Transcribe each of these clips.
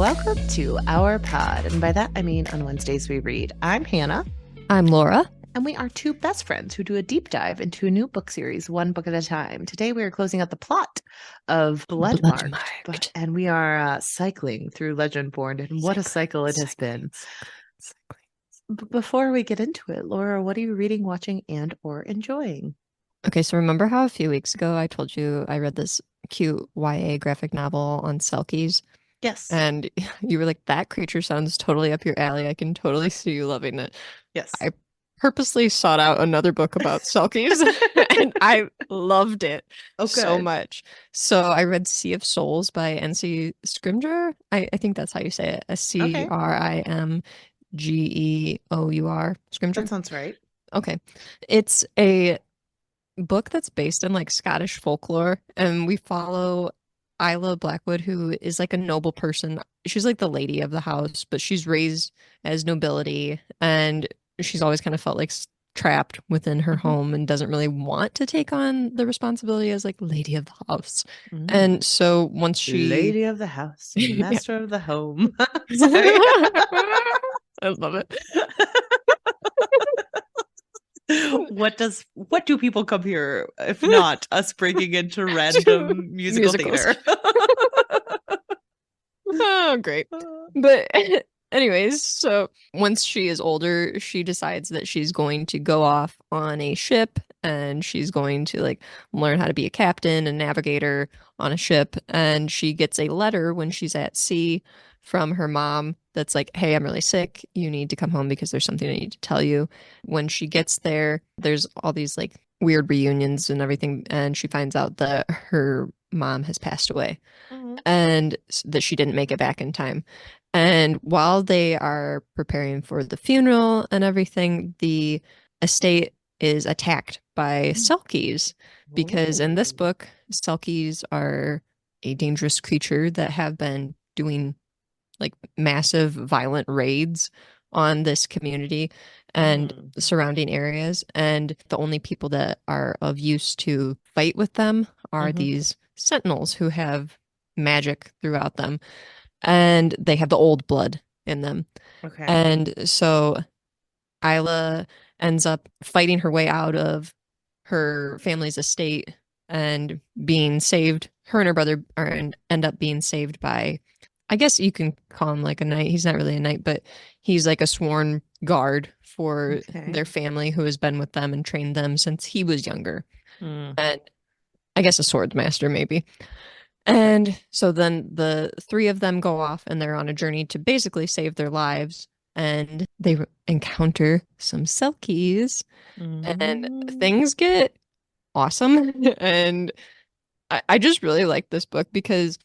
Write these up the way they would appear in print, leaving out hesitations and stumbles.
welcome to our pod. And by that, I mean on Wednesdays we read. I'm Hannah. I'm Laura. And we are two best friends who do a deep dive into a new book series, one book at a time. Today we are closing out the plot of Bloodmarked. And we are cycling through Legendborn. And what a cycle it has been. Before we get into it, Laura, what are you reading, watching, and or enjoying? Okay, so remember how a few weeks ago I told you I read this cute YA graphic novel on Selkies? Yes. And you were like, that creature sounds totally up your alley. I can totally see you loving it. Yes. I purposely sought out another book about Selkies and I loved it so much. So I read Sea of Souls by N.C. Scrimgeour. I think that's how you say it. Scrimgeour. Scrimgeour. That sounds right. Okay. It's a book that's based in like Scottish folklore, and we follow Isla Blackwood, who is like a noble person. She's like the lady of the house, but she's raised as nobility, and she's always kind of felt like trapped within her home and doesn't really want to take on the responsibility as like lady of the house. And so once she lady of the house, master of the home. I love it. What do people come here if not us breaking into random musical theater? Oh, great. But anyways, so once she is older, she decides that she's going to go off on a ship and she's going to like learn how to be a captain and navigator on a ship. And she gets a letter when she's at sea from her mom that's like, hey, I'm really sick. You need to come home because there's something I need to tell you. When she gets there, there's all these like weird reunions and everything. And she finds out that her mom has passed away and that she didn't make it back in time. And while they are preparing for the funeral and everything, the estate is attacked by Selkies because in this book, Selkies are a dangerous creature that have been doing like massive violent raids on this community and the surrounding areas. And the only people that are of use to fight with them are these sentinels who have magic throughout them. And they have the old blood in them. Okay. And so Isla ends up fighting her way out of her family's estate and being saved. Her and her brother end up being saved by, I guess you can call him like a knight. He's not really a knight, but he's like a sworn guard for their family who has been with them and trained them since he was younger. And I guess a swords master maybe. And so then the three of them go off and they're on a journey to basically save their lives. And they encounter some Selkies and things get awesome. And I just really like this book because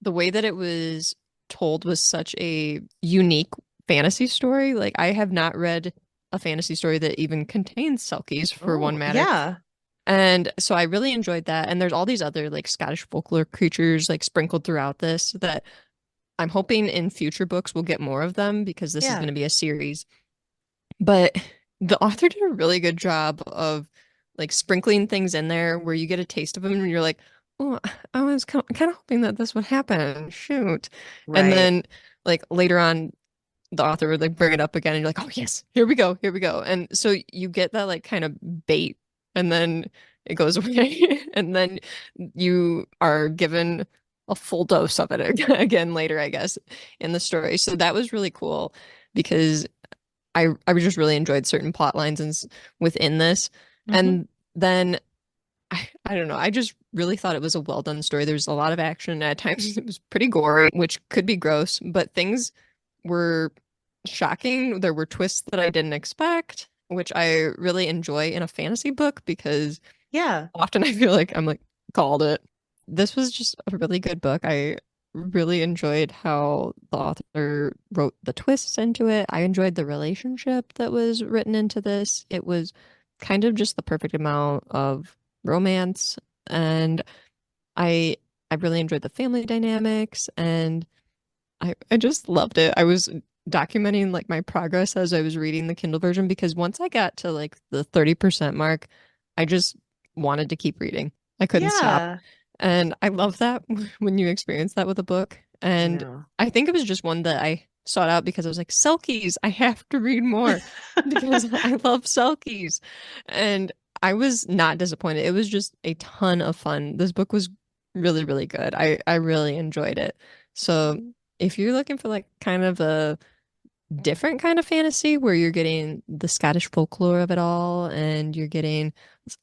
the way that it was told was such a unique fantasy story. Like I have not read a fantasy story that even contains Selkies for one matter. Yeah. And so I really enjoyed that. And there's all these other like Scottish folklore creatures like sprinkled throughout this that I'm hoping in future books we'll get more of them because this is going to be a series. But the author did a really good job of like sprinkling things in there where you get a taste of them and you're like, oh, I was kind of hoping that this would happen. Shoot. Right. And then like later on, the author would like bring it up again and you're like, oh yes, here we go. And so you get that like kind of bait. And then it goes away. And then you are given a full dose of it again later, I guess, in the story. So that was really cool because I just really enjoyed certain plot lines and within this. And then I don't know. I just really thought it was a well done story. There's a lot of action. At times it was pretty gory, which could be gross, but things were shocking. There were twists that I didn't expect, which I really enjoy in a fantasy book because often I feel like I'm like called it. This was just a really good book. I really enjoyed how the author wrote the twists into it. I enjoyed the relationship that was written into this. It was kind of just the perfect amount of romance, and I really enjoyed the family dynamics, and I just loved it. I was documenting like my progress as I was reading the Kindle version because once I got to like the 30% mark, I just wanted to keep reading. I couldn't stop. And I love that when you experience that with a book. I And know. I think it was just one that I sought out because I was like, Selkies, I have to read more because I love Selkies. And I was not disappointed. It was just a ton of fun. This book was really, really good. I really enjoyed it. So if you're looking for like kind of a different kind of fantasy where you're getting the Scottish folklore of it all and you're getting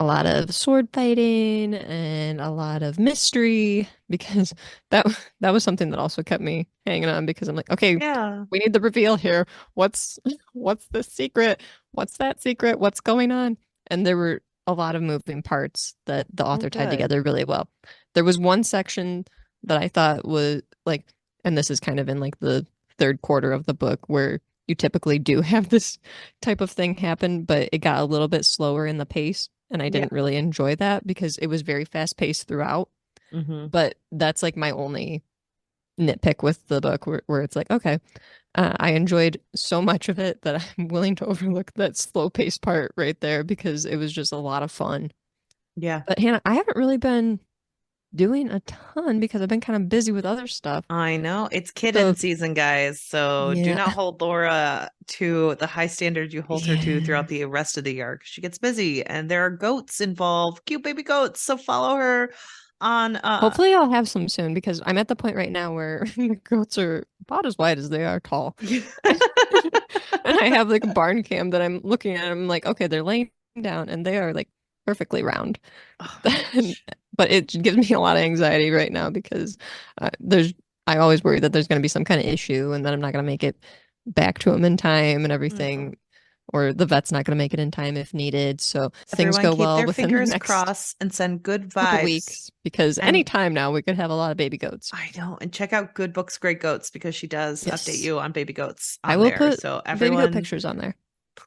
a lot of sword fighting and a lot of mystery because that that was something that also kept me hanging on because I'm like, okay, Yeah. we need the reveal here. What's the secret? What's that secret? What's going on? And there were a lot of moving parts that the Oh, author tied good. together really well. There was one section that I thought was like, and this is kind of in like the third quarter of the book where you typically do have this type of thing happen, but it got a little bit slower in the pace. And I Yeah. didn't really enjoy that because it was very fast paced throughout. Mm-hmm. But that's like my only nitpick with the book where it's like, okay, I enjoyed so much of it that I'm willing to overlook that slow paced part right there because it was just a lot of fun. Yeah. But Hannah, I haven't really been doing a ton because I've been kind of busy with other stuff. I know. It's So kitten season, guys. So do yeah, not hold Laura to the high standard you hold her to yeah. throughout the rest of the year. She gets busy and there are goats involved, cute baby goats. So follow her on Hopefully I'll have some soon because I'm at the point right now where the goats are about as wide as they are tall. And I have like a barn cam that I'm looking at. I'm like, okay, they're laying down and they are like perfectly round. Oh my gosh. But it gives me a lot of anxiety right now because I always worry that there's going to be some kind of issue and that I'm not going to make it back to him in time and No. everything, or the vet's not going to make it in time if needed. So things Everyone go keep well their within the fingers next crossed and send good couple vibes. weeks because any And time now we could have a lot of baby goats. I know. And check out Good Books, Great Goats because she does update Yes. you on baby goats I on will there. put So baby goat everyone, pictures on there.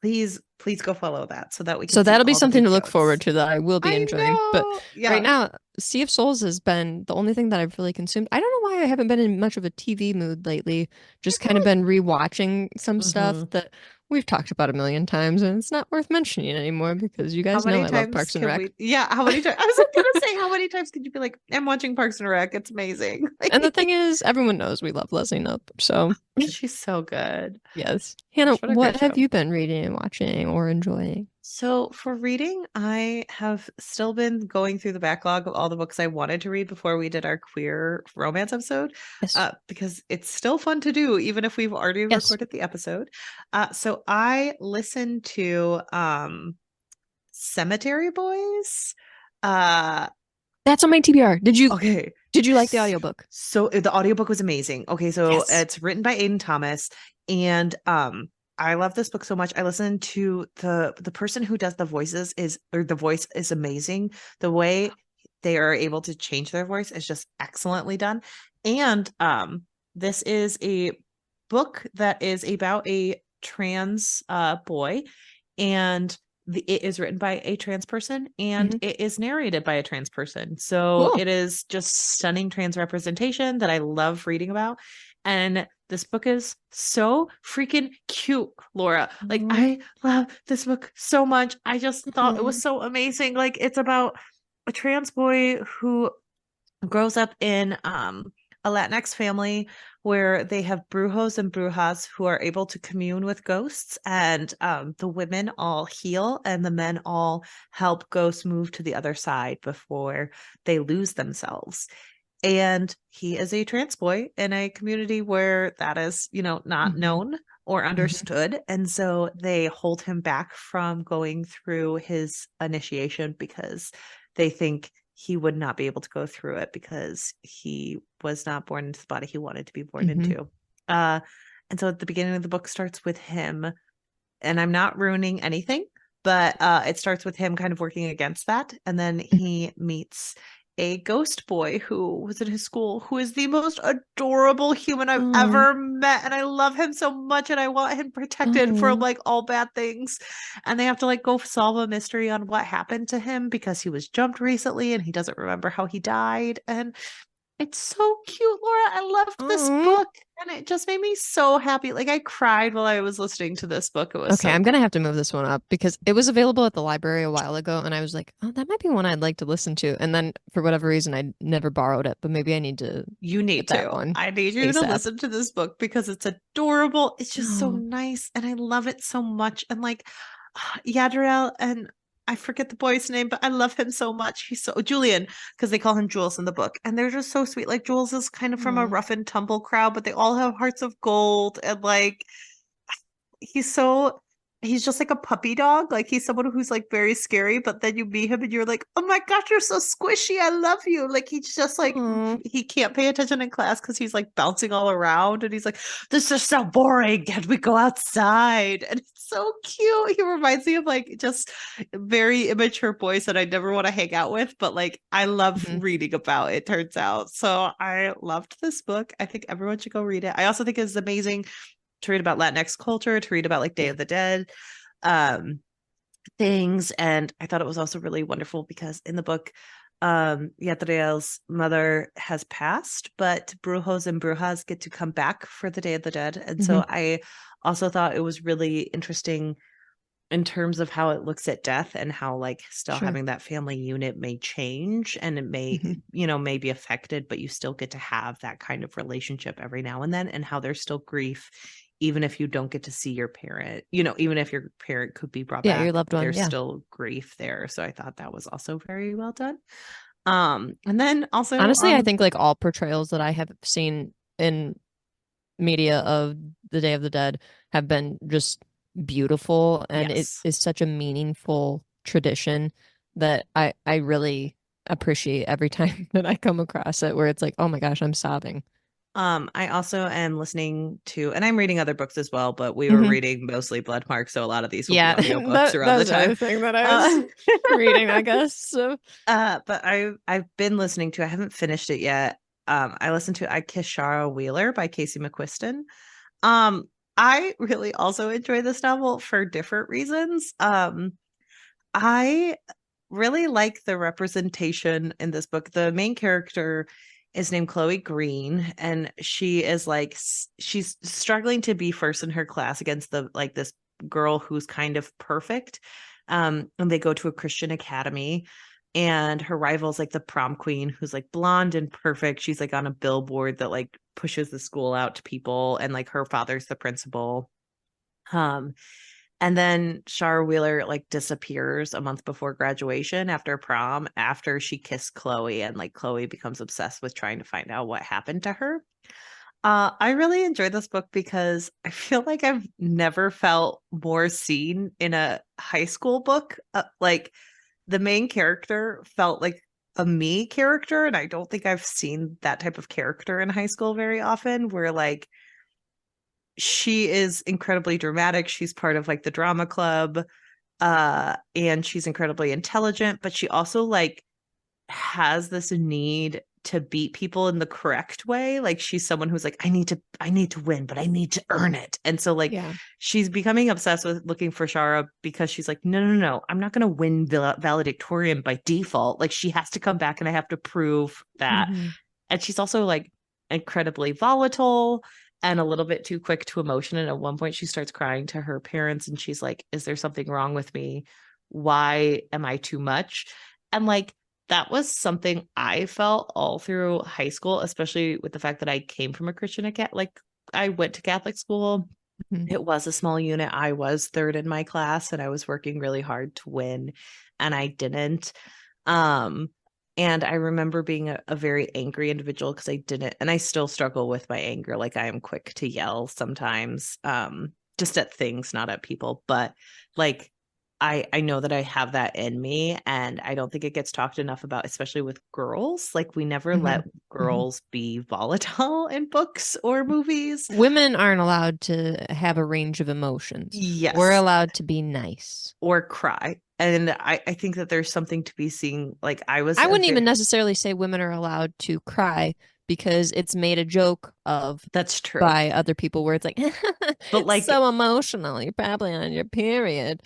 please go follow that so that we can So see that'll be all the something to baby look forward goats. to that I will be I enjoying. But know. right Yeah. now, Sea of Souls has been the only thing that I've really consumed. I don't know why I haven't been in much of a TV mood lately. Just kind of been rewatching some stuff Mm-hmm. that we've talked about a million times, and it's not worth mentioning anymore because you How guys know many I love times Parks and can Rec. we? Yeah, how many times? I was gonna say, how many times could you be like, I'm watching Parks and Rec. It's amazing. And the thing is, everyone knows we love Leslie Knope. So, She's so good. yes. Hannah, Gosh, what a what great have show. you been reading and watching or enjoying? So for reading, I have still been going through the backlog of all the books I wanted to read before we did our queer romance episode, Yes. because it's still fun to do, even if we've already Yes. recorded the episode. So I listened to Cemetery Boys. Uh, That's on my TBR. okay. Did you like the audiobook? So the audiobook was amazing. Okay, so Yes. it's written by Aiden Thomas and I love this book so much. I listened to the person who does the voices is or the voice is amazing. The way they are able to change their voice is just excellently done. And this is a book that is about a trans boy and it is written by a trans person and Hmm. it is narrated by a trans person. So Cool. it is just stunning trans representation that I love reading about. And this book is so freaking cute, Laura. Like, Aw. I love this book so much. I just thought it was Aw. so amazing. Like, it's about a trans boy who grows up in a Latinx family where they have brujos and brujas who are able to commune with ghosts, and the women all heal, and the men all help ghosts move to the other side before they lose themselves. And he is a trans boy in a community where that is, not Mhm. known or Mhm. understood. And so they hold him back from going through his initiation because they think he would not be able to go through it because he was not born into the body he wanted to be born Mhm. into. Uh, and so at the beginning of the book starts with him, and I'm not ruining anything, but it starts with him kind of working against that. And then he meets a ghost boy who was in his school who is the most adorable human I've Oh. ever met. And I love him so much and I want him protected from Oh. like all bad things. And they have to like go solve a mystery on what happened to him because he was jumped recently and he doesn't remember how he died. And It's so cute, Laura. I loved this Oh. book and it just made me so happy. Like I cried while I was listening to this book. It was Okay, so I'm good. gonna have to move this one up because it was available at the library a while ago, and I was like, oh, that might be one I'd like to listen to. And then for whatever reason, I never borrowed it, but maybe I need to You need get that to. one I need you to ASAP. listen to this book because it's adorable. It's just so Oh. nice and I love it so much. And like Yadriel and I forget the boy's name, but I love him so much. He's so Julian because they call him Jules in the book. And they're just so sweet. Like Jules is kind of from a Oh. rough and tumble crowd, but they all have hearts of gold and like he's so he's just like a puppy dog. Like he's someone who's like very scary, but then you meet him and you're like, oh my gosh, you're so squishy. I love you. Like he's just like Oh. he can't pay attention in class because he's like bouncing all around and he's like, this is so boring. Can we go outside? And it's so cute. He reminds me of like just very immature boys that I never want to hang out with, but like I love Mhm. reading about it, turns out. So I loved this book. I think everyone should go read it. I also think it's amazing to read about Latinx culture, to read about like Day Yeah. of the Dead um, things. And I thought it was also really wonderful because in the book, Yatriel's mother has passed, but brujos and brujas get to come back for the Day of the Dead. And Hmm. so I also thought it was really interesting in terms of how it looks at death and how like still Sure. having that family unit may change and it may Hmm. may be affected, but you still get to have that kind of relationship every now and then, and how there's still grief even if you don't get to see your parent, even if your parent could be brought Yeah, your back, loved one. there's Yeah. still grief there. So I thought that was also very well done. And then also Honestly, I think like all portrayals that I have seen in media of the Day of the Dead have been just beautiful, and it yes. is such a meaningful tradition that I really appreciate every time that I come across it where it's like, oh my gosh, I'm sobbing. I also am listening to, and I'm reading other books as well, but we were Hmm. reading mostly Bloodmark, so a lot of these will be Yeah, audiobooks around that the was the other time. thing that I was Uh, reading, I guess. So but I've been listening to, I haven't finished it yet. I listened to I Kiss Shara Wheeler by Casey McQuiston. Um, I really also enjoy this novel for different reasons. I really like the representation in this book. The main character is named Chloe Green, and she is like she's struggling to be first in her class against the like this girl who's kind of perfect. And they go to a Christian academy, and her rival's like the prom queen who's like blonde and perfect. She's like on a billboard that like pushes the school out to people, and like her father's the principal. Um, and then Shara Wheeler like disappears a month before graduation after prom, after she kissed Chloe, and like Chloe becomes obsessed with trying to find out what happened to her. I really enjoyed this book because I feel like I've never felt more seen in a high school book. Like the main character felt like a me character, and I don't think I've seen that type of character in high school very often, where like she is incredibly dramatic. She's part of like the drama club, and she's incredibly intelligent, but she also like has this need to beat people in the correct way. Like she's someone who's like, I need to win, but I need to earn it. And so like yeah. she's becoming obsessed with looking for Shara because she's like, no, no, no, I'm not gonna win valedictorian by default. Like she has to come back and I have to prove that. Hmm. And she's also like incredibly volatile and a little bit too quick to emotion. And at one point, she starts crying to her parents and she's like, is there something wrong with me? Why am I too much? And like, that was something I felt all through high school, especially with the fact that I came from a Christian academy. Like, I went to Catholic school. Hmm. It was a small unit. I was third in my class and I was working really hard to win, and I didn't. Um, and I remember being a very angry individual because I didn't, and I still struggle with my anger. Like I am quick to yell sometimes, just at things, not at people. But like I know that I have that in me, and I don't think it gets talked enough about, especially with girls. Like we never Hmm. let Hmm. girls be volatile in books or movies. Women aren't allowed to have a range of emotions. We're Yes, allowed to be nice. or cry. And I think that there's something to be seen. Like I was I a wouldn't very even necessarily say women are allowed to cry because it's made a joke of that's true. by other people where it's like, But it's like so emotional. You're probably on your period.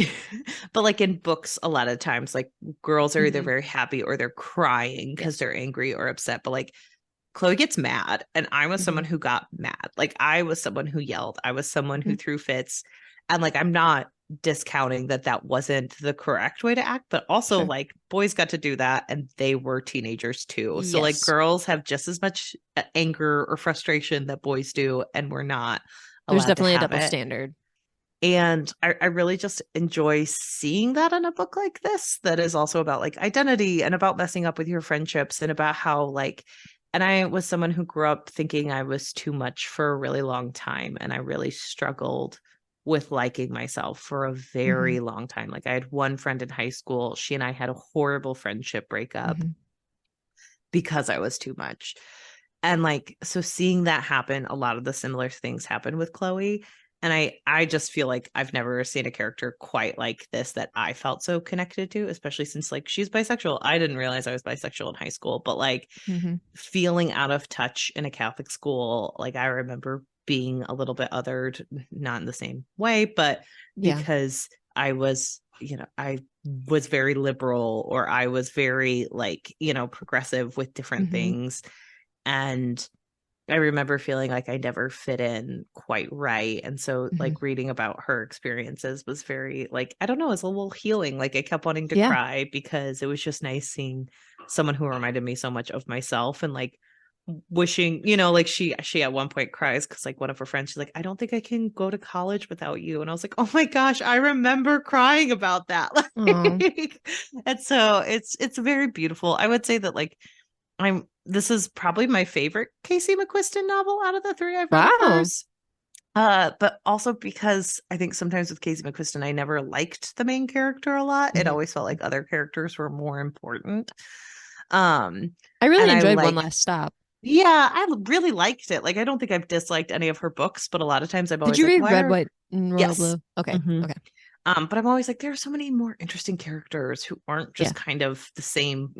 but like in books a lot of times like girls are either Hmm. very happy or they're crying Yeah. because they're angry or upset. But like Chloe gets mad, and I was someone Mm-hmm. who got mad. Like, I was someone who yelled. I was someone who Mm-hmm. threw fits. And like, I'm not discounting that that wasn't the correct way to act, but also Sure. like boys got to do that and they were teenagers too. So like Yes. girls have just as much anger or frustration that boys do, and we're not There's allowed to definitely a have double it. standard. And I really just enjoy seeing that in a book like this, that is also about like identity and about messing up with your friendships and about how like, and I was someone who grew up thinking I was too much for a really long time. And I really struggled with liking myself for a Mm-hmm. very long time. Like, I had one friend in high school. She and I had a horrible friendship breakup Mm-hmm. because I was too much. And like, so seeing that happen, a lot of the similar things happen with Chloe. And I just feel like I've never seen a character quite like this that I felt so connected to, especially since like she's bisexual. I didn't realize I was bisexual in high school, but like Mm-hmm. feeling out of touch in a Catholic school, like I remember being a little bit othered, not in the same way, but Yeah. because I was, I was very liberal, or I was very like, progressive with different Mm-hmm. things. And I remember feeling like I never fit in quite right. And so Mm-hmm. like reading about her experiences was very like, I don't know, it was a little healing. Like, I kept wanting to Yeah. cry because it was just nice seeing someone who reminded me so much of myself, and like wishing, like she at one point cries because like one of her friends, she's like, I don't think I can go to college without you. And I was like, oh my gosh, I remember crying about that. Oh. Like, and so it's very beautiful. I would say that like this is probably my favorite Casey McQuiston novel out of the three I've read of Wow. hers. But also because I think sometimes with Casey McQuiston, I never liked the main character a lot. It Mm-hmm. always felt like other characters were more important. Um, I really and I enjoyed One like, Last Stop. yeah, really liked it. Like, I don't think I've disliked any of her books, but a lot of times I'm Did always you like, read why Red, are, White, and Royal yes. Blue? Okay. hmm Okay. But I'm always like, there are so many more interesting characters who aren't Yeah. just kind of the same.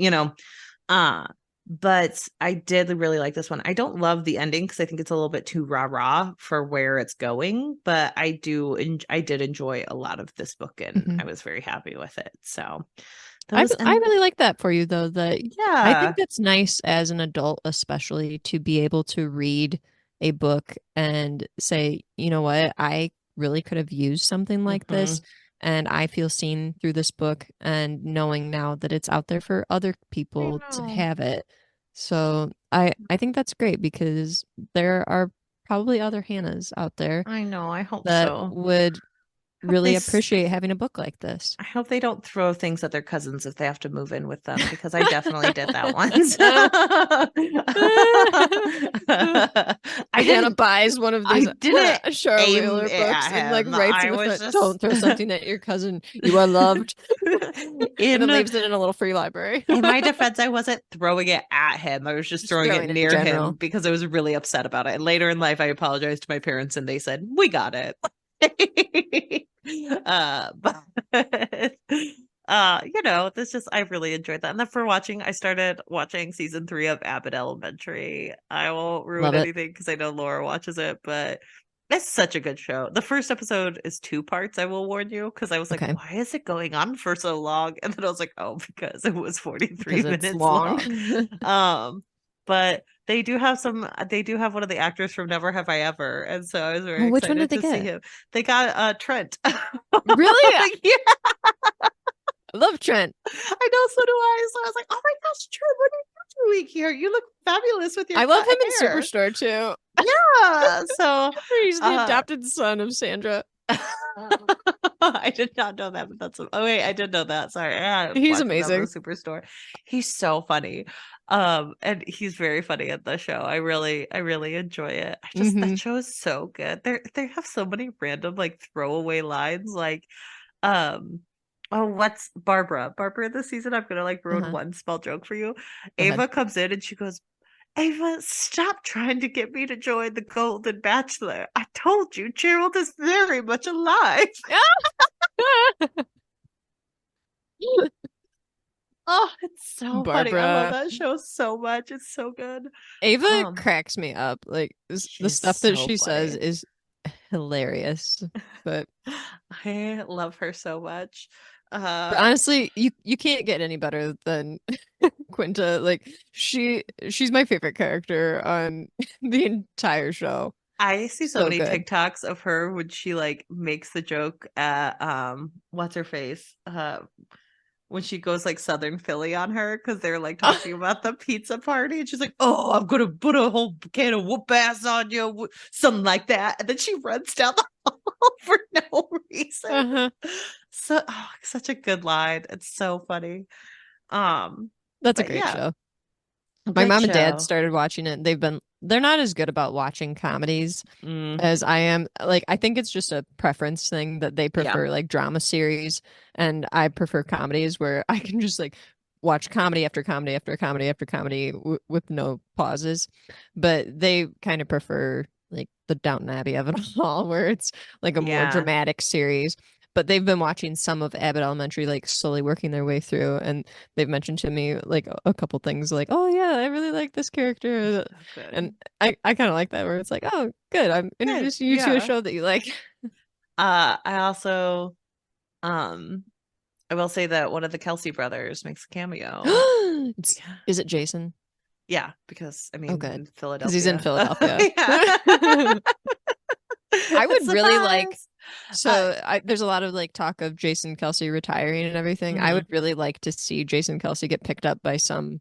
Uh, but I did really like this one. I don't love the ending because I think it's a little bit too rah-rah for where it's going, but I did enjoy a lot of this book, and Mm-hmm. I was very happy with it. So I those, I and really like that for you though. That I think yeah. that's nice as an adult, especially to be able to read a book and say, you know what, I really could have used something like this, hmm and I feel seen through this book, and knowing now that it's out there for other I people to know. have it. So I think that's great because there are probably other Hannahs out there I know. I hope that so. would Hope they really appreciate having a book like this. I hope they don't throw things at their cousins if they have to move in with them, because I definitely did that once. I Hannah didn't buys one of I these didn't Char aim Wheeler it books at and like him. writes I in the was front, just "Don't throw something at your cousin. You are loved," and then in leaves it in a little free library. in my defense, I wasn't throwing it at him. I was just Just throwing it throwing it in near him general. because I was really upset about it. And later in life, I apologized to my parents, and they said, "We got it." But this just I really enjoyed that. And then for watching, I started watching season 3 of Abbott Elementary. I won't ruin Love it. anything because I know Laura watches it, but it's such a good show. The first episode is 2 parts, I will warn you, because I was like, Okay, why is it going on for so long? And then I was like, oh, because it was 43 because it's minutes long. long. But they do have one of the actors from Never Have I Ever. And so I was Oh, very which one did excited they to see get? him. They got Trent. Really? Yeah, I love Trent. I know, so do I. So I was like, oh my gosh, Trent, what are you doing here? You look fabulous with your I love cut him in hair. Superstore too. Yeah. So He's the uh adopted son of Sandra. I did not know that, but oh wait, I did know that. Sorry, I He's watched him on the amazing. Superstore. He's so funny, and he's very funny at the show. I really enjoy it. That Hmm. show is so good. They have so many random like throwaway lines, like, um. Oh, what's Barbara? Barbara this season, I'm gonna like ruin Uh-huh. one small joke for you. Go ahead. Ava comes in and she goes, Ava, stop trying to get me to join the Golden Bachelor. I told you Gerald is very much alive. Oh, it's so funny. I love Barbara. that show so much. It's so good. Ava Um, cracks me up. Like the she's stuff that so she says funny. is hilarious. But I love her so much. but honestly, you can't get any better than Quinta, like she's my favorite character on the entire show. I see so So many good. TikToks of her when she like makes the joke at what's her face? When she goes like Southern Philly on her because they're like talking about the pizza party and she's like, "Oh, I'm gonna put a whole can of whoop ass on you," something like that, and then she runs down the hall for no reason. Uh-huh. So, such a good line. It's so funny. That's a But great yeah, show. My good mom and dad show. started watching it. They're not as good about watching comedies Mm, as I am. Like, I think it's just a preference thing that they yeah, prefer like drama series, and I prefer comedies where I can just like watch comedy after comedy after comedy after comedy with no pauses. But they kind of prefer like the Downton Abbey of it all, where it's like a more yeah. dramatic series. But they've been watching some of Abbott Elementary, like slowly working their way through, and they've mentioned to me like a couple things, like, "Oh yeah, I really like this character," So good. and I kind of like that, where it's like, "Oh, good, I'm Good. introducing you to a Yeah. show that you like." I also um I will say that one of the Kelsey brothers makes a cameo. Yeah. Is it Jason? Yeah, because I Oh, mean good, in because he's in Philadelphia. Philadelphia. Yeah. I would really like. Surprise. Uh, There's a lot of like talk of Jason Kelsey retiring and everything. I mhm. would really like to see Jason Kelsey get picked up by some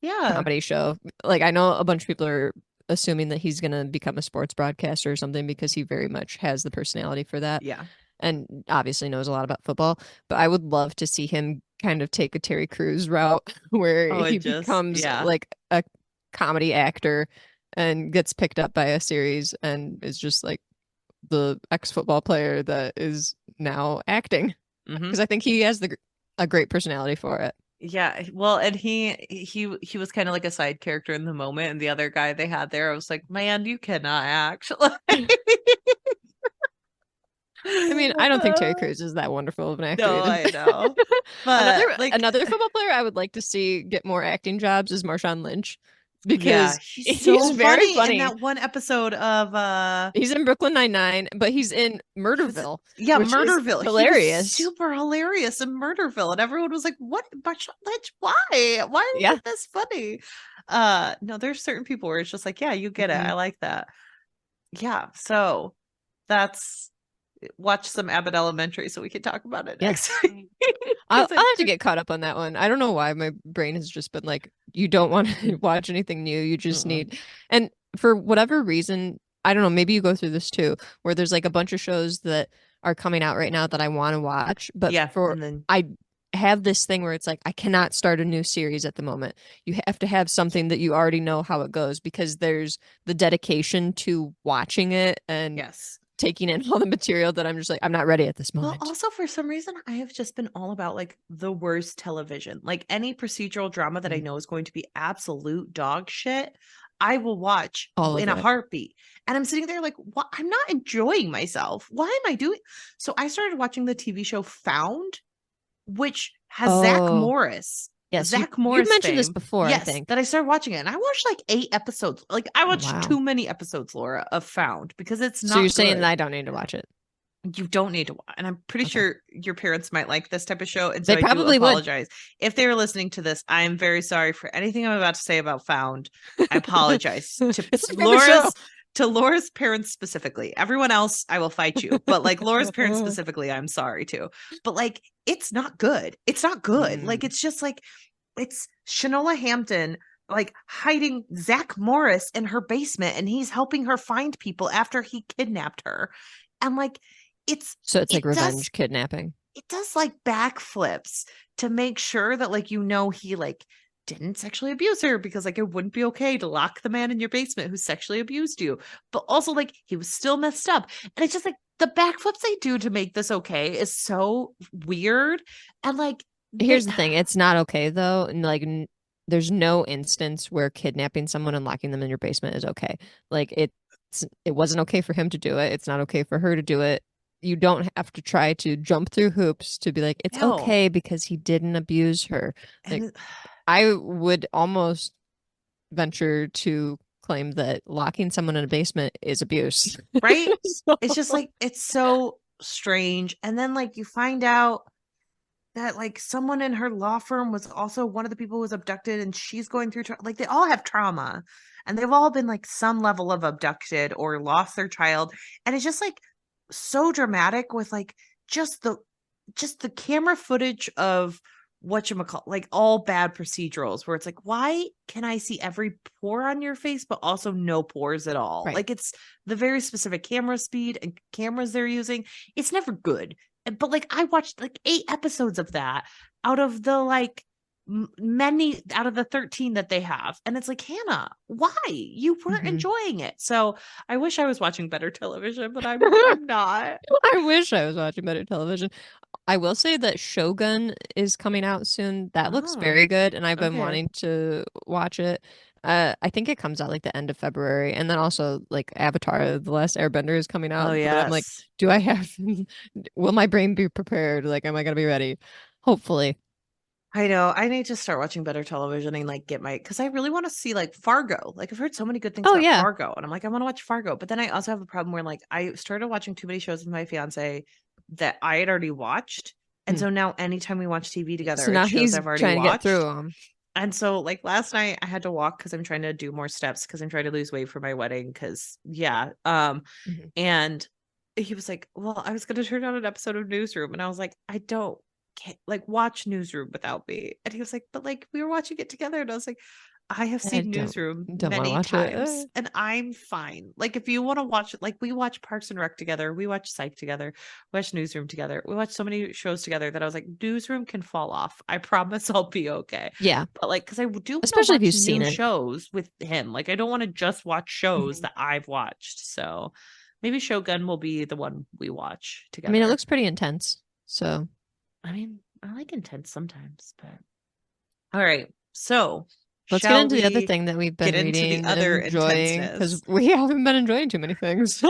Yeah. comedy show. Like I know a bunch of people are assuming that he's going to become a sports broadcaster or something because he very much has the personality for that Yeah. and obviously knows a lot about football. But I would love to see him kind of take a Terry Crews route where Oh, it he just becomes yeah. like a comedy actor and gets picked up by a series and is just like the ex-football player that is now acting Hmm. because I think he has a great personality for it. Yeah. Well, and he was kind of like a side character in the moment, and the other guy they had there, I was like, man, you cannot act. I mean, I don't think Terry Crews is that wonderful of an actor No, either. I know. Another But like another football player I would like to see get more acting jobs is Marshawn Lynch yeah, because he's he's so very funny in funny. that one episode of He's in Brooklyn Nine-Nine, but he's in he was Murderville, yeah, which is Murderville. He was hilarious. super hilarious in Murderville, and everyone was like, "What, Marshawn Lynch? Why? Why are you Yeah. this funny?" No, there's certain people where it's just like, "Yeah, you get it. Mhm. I like that." Yeah, so that's watch some Abbott Elementary so we can talk about it Yeah. next week. I'll 'Cause have to get caught up on that one. I don't know why my brain has just been like, you don't want to watch anything new. You just mm-mm. need, and for whatever reason, I don't know, maybe you go through this too, where there's like a bunch of shows that are coming out right now that I want to watch, but Yeah, and then I have this thing where it's like, I cannot start a new series at the moment. You have to have something that you already know how it goes because there's the dedication to watching it and yes. taking in all the material that I'm just like, I'm not ready at this Well, moment. also for some reason, I have just been all about like the worst television. Like any procedural drama that I Mm. know is going to be absolute dog shit, I will watch All of in a it. heartbeat. And I'm sitting there like, what? I'm not enjoying myself. Why am I doing? So I started watching the TV show Found, which has Zach Oh. Morris. Yes, Zach you've Morris mentioned this fame. before, I Yes, think. that I started watching it. And I watched like 8 episodes. Like I Oh, watched wow. too many episodes, Laura, of Found because it's So you're not saying that good. I don't need to watch it. You don't need to watch. And I'm pretty Okay. sure your parents might like this type of show. And so They I do probably would. apologize. If they are listening to this, I am very sorry for anything I'm about to say about Found. I apologize to It's my favorite show. Laura's parents specifically. Everyone else, I will fight you. But like Laura's parents specifically, I'm sorry to. But like it's not good. It's not good. Like Mm. it's just like it's Shanola Hampton like hiding Zach Morris in her basement and he's helping her find people after he kidnapped her. And like So it's like it does revenge kidnapping. it does like backflips to make sure that like he like didn't sexually abuse her because like it wouldn't be okay to lock the man in your basement who sexually abused you, but also like he was still messed up. And it's just like the backflips they do to make this okay is so weird. And like Here's the thing. It's not okay though. And like there's no instance where kidnapping someone and locking them in your basement is okay. Like it wasn't okay for him to do it. It's not okay for her to do it. You don't have to try to jump through hoops to be like, it's no. okay because he didn't abuse her. Like And I would almost venture to claim that locking someone in a basement is abuse. right? So- It's just like it's so strange. And then like you find out that like someone in her law firm was also one of the people who was abducted, and she's going through like they all have trauma, and they've all been like some level of abducted or lost their child, and it's just like so dramatic with like just the just the camera footage of whatchamacallit, like all bad procedurals where it's like, why can I see every pore on your face, but also no pores at all? Right. Like it's the very specific camera speed and cameras they're using. It's never good. But like I watched like 8 episodes of that out of the like many out of the 13 that they have. And it's like, Hannah, why? You weren't enjoying it. So I wish I was watching better television, but I'm not. I wish I was watching better television. I will say that Shogun is coming out soon. That looks very good, and I've been wanting to watch it. I think it comes out like the end of February, and then also like Avatar: The Last Airbender is coming out. Oh, But I'm like, yes. do I have? Will my brain be prepared? Like, am I gonna be ready? Hopefully. I know. I need to start watching better television and like get my because I really want to see like Fargo. Like I've heard so many good things Oh about yeah. Fargo, and I'm like, I want to watch Fargo. But then I also have a problem where like I started watching too many shows with my fiance that I had already watched. And Hmm. so now anytime we watch TV So together, it's now shows he's I've already trying to get through watched. them. And so like last night I had to walk because I'm trying to do more steps because I'm trying to lose weight for my wedding. Because yeah. And he was like, well, I was gonna turn on an episode of Newsroom, and I was like, I don't can't like watch Newsroom without me. And he was like, but like we were watching it together, and I was like, I have I seen Newsroom don't want to many watch it. times and I'm fine. Like if you want to watch it, like we watch Parks and Rec together, we watch Psych together, we watch Newsroom together, we watch so many shows together that I was like, Newsroom can fall off. I promise I'll be okay. Yeah. But like, because I do want to Especially if watch you've seen new it. shows with him. Like I don't want to just watch shows that I've watched. So maybe Shogun will be the one we watch I mean, it together. looks pretty intense. So I mean, I like intense sometimes, but all right. So let's get shall into the other we thing that we've get been into the reading and other enjoying because intenseness? we haven't been enjoying too many things.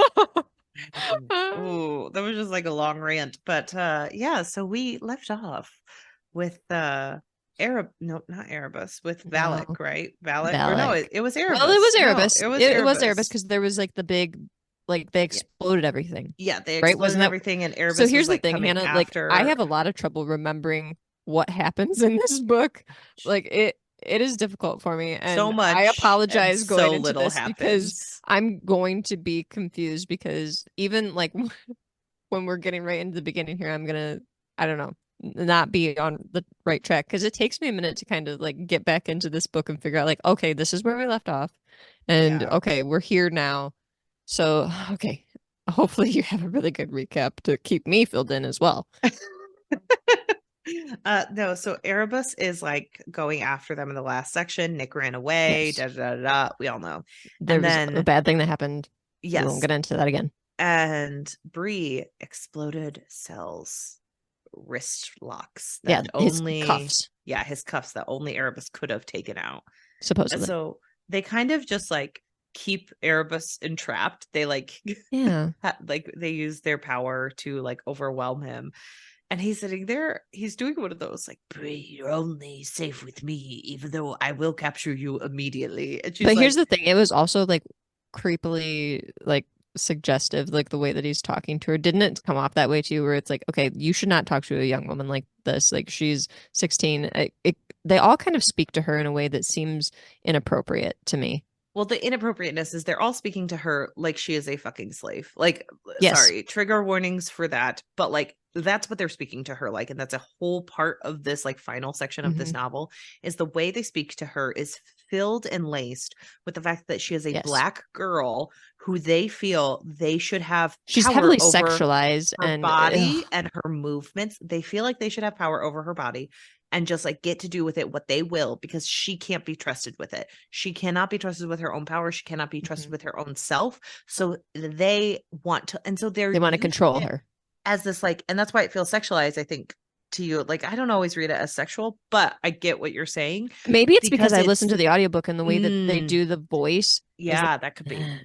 Oh, that was just like a long rant. But yeah, so we left off with Arab no, not Erebus, with No, Valak, right? Valak or no, Valak. it was Well, it was Erebus. No, Erebus. it was It was Erebus Erebus. because there was like the big, like they Yeah. exploded everything, Yeah, they right? exploded Wasn't that? everything and So Erebus here's was the like thing, coming Hannah. Like I after. have a lot of trouble remembering what happens in this book. Like it is difficult for me, So and I much and apologize going so into little this because happens. I'm going to be confused because even like when we're getting right into the beginning here, I'm gonna, I don't know, not be on the right track because it takes me a minute to kind of like get back into this book and figure out like, okay, this is where we left off, and Yeah. okay, we're here now. So, okay, hopefully you have a really good recap to keep me filled in as well. No, so Erebus is like going after them in the last section. Nick ran away, Yes, da da da da. We all know. there And was a then bad thing that happened. We won't yes, get into that again. and Bree exploded Cell's wrist locks Yeah, that his only cuffs, his cuffs that only Erebus could have taken out. And supposedly. so they kind of just like keep Erebus entrapped. They like Yeah. like they use their power to like overwhelm him. And he's sitting there, he's doing one of those like, Bree, you're only safe with me, even though I will capture you immediately. And she's But here's like, the thing, it was also like creepily like suggestive, like the way that he's talking to her. Didn't it come off that way to you, where it's like, okay, you should not talk to a young woman like this. Like she's 16. They all kind of speak to her in a way that seems inappropriate to me. well, the inappropriateness is they're all speaking to her like she is a fucking slave. Like, Yes. sorry, trigger warnings for that, but like that's what they're speaking to her like, and that's a whole part of this like final section of this Hmm. novel is the way they speak to her is filled and laced with the fact that she is a Yes. black girl who they feel they should have She's power heavily over sexualized her and body and her movements. They feel like they should have power over her body and just like get to do with it what they will because she can't be trusted with it. She cannot be trusted with her own power. She cannot be trusted Mhm. with her own self. So they want to, and so they're They want to using control it her. as this like, and that's why it feels sexualized, I think, to you. Like, I don't always read it as sexual, but I get what you're saying Maybe it's because because I listened it's, to the audiobook and the way that they mm, do the voice is like, yeah, that could be. and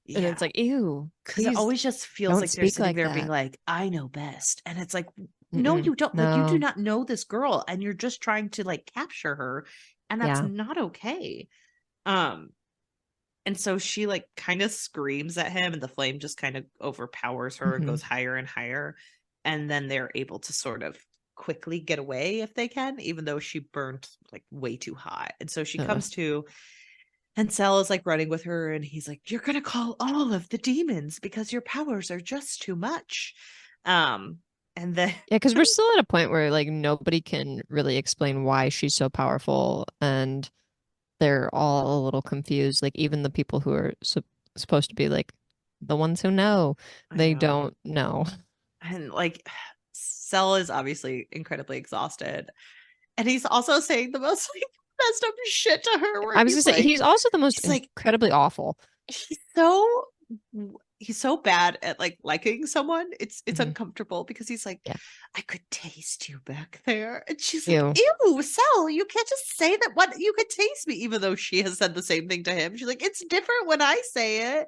Yeah. it's like, ew, Because it please always just feels don't like they're speak sitting like there being that. like, I know best. And it's like, no, Mm-mm. you don't. Like, you do No. not know this girl and you're just trying to like capture her. And that's Yeah. not okay. Um, and so she like kind of screams at him and the flame just kind of overpowers her and Hmm. goes higher and higher. And then they're able to sort of quickly get away if they can, even though she burnt like way too hot. And so she comes to, and Cell is like running with her, and he's like, "You're gonna call all of the demons because your powers are just too much." And then Yeah, because we're still at a point where like nobody can really explain why she's so powerful, and they're all a little confused. Like even the people who are supposed to be like the ones who know, I they know. don't know. And like Cell is obviously incredibly exhausted. And he's also saying the most like messed up shit to her where I was gonna say he's also the most he's like incredibly awful. he's so he's so bad at like liking someone. It's Mhm. uncomfortable because he's like, Yeah. "I could taste you back there." And she's like, Ew. "Ew, Cell, you can't just say that what you could taste me," even though she has said the same thing to him. She's like, "It's different when I say it."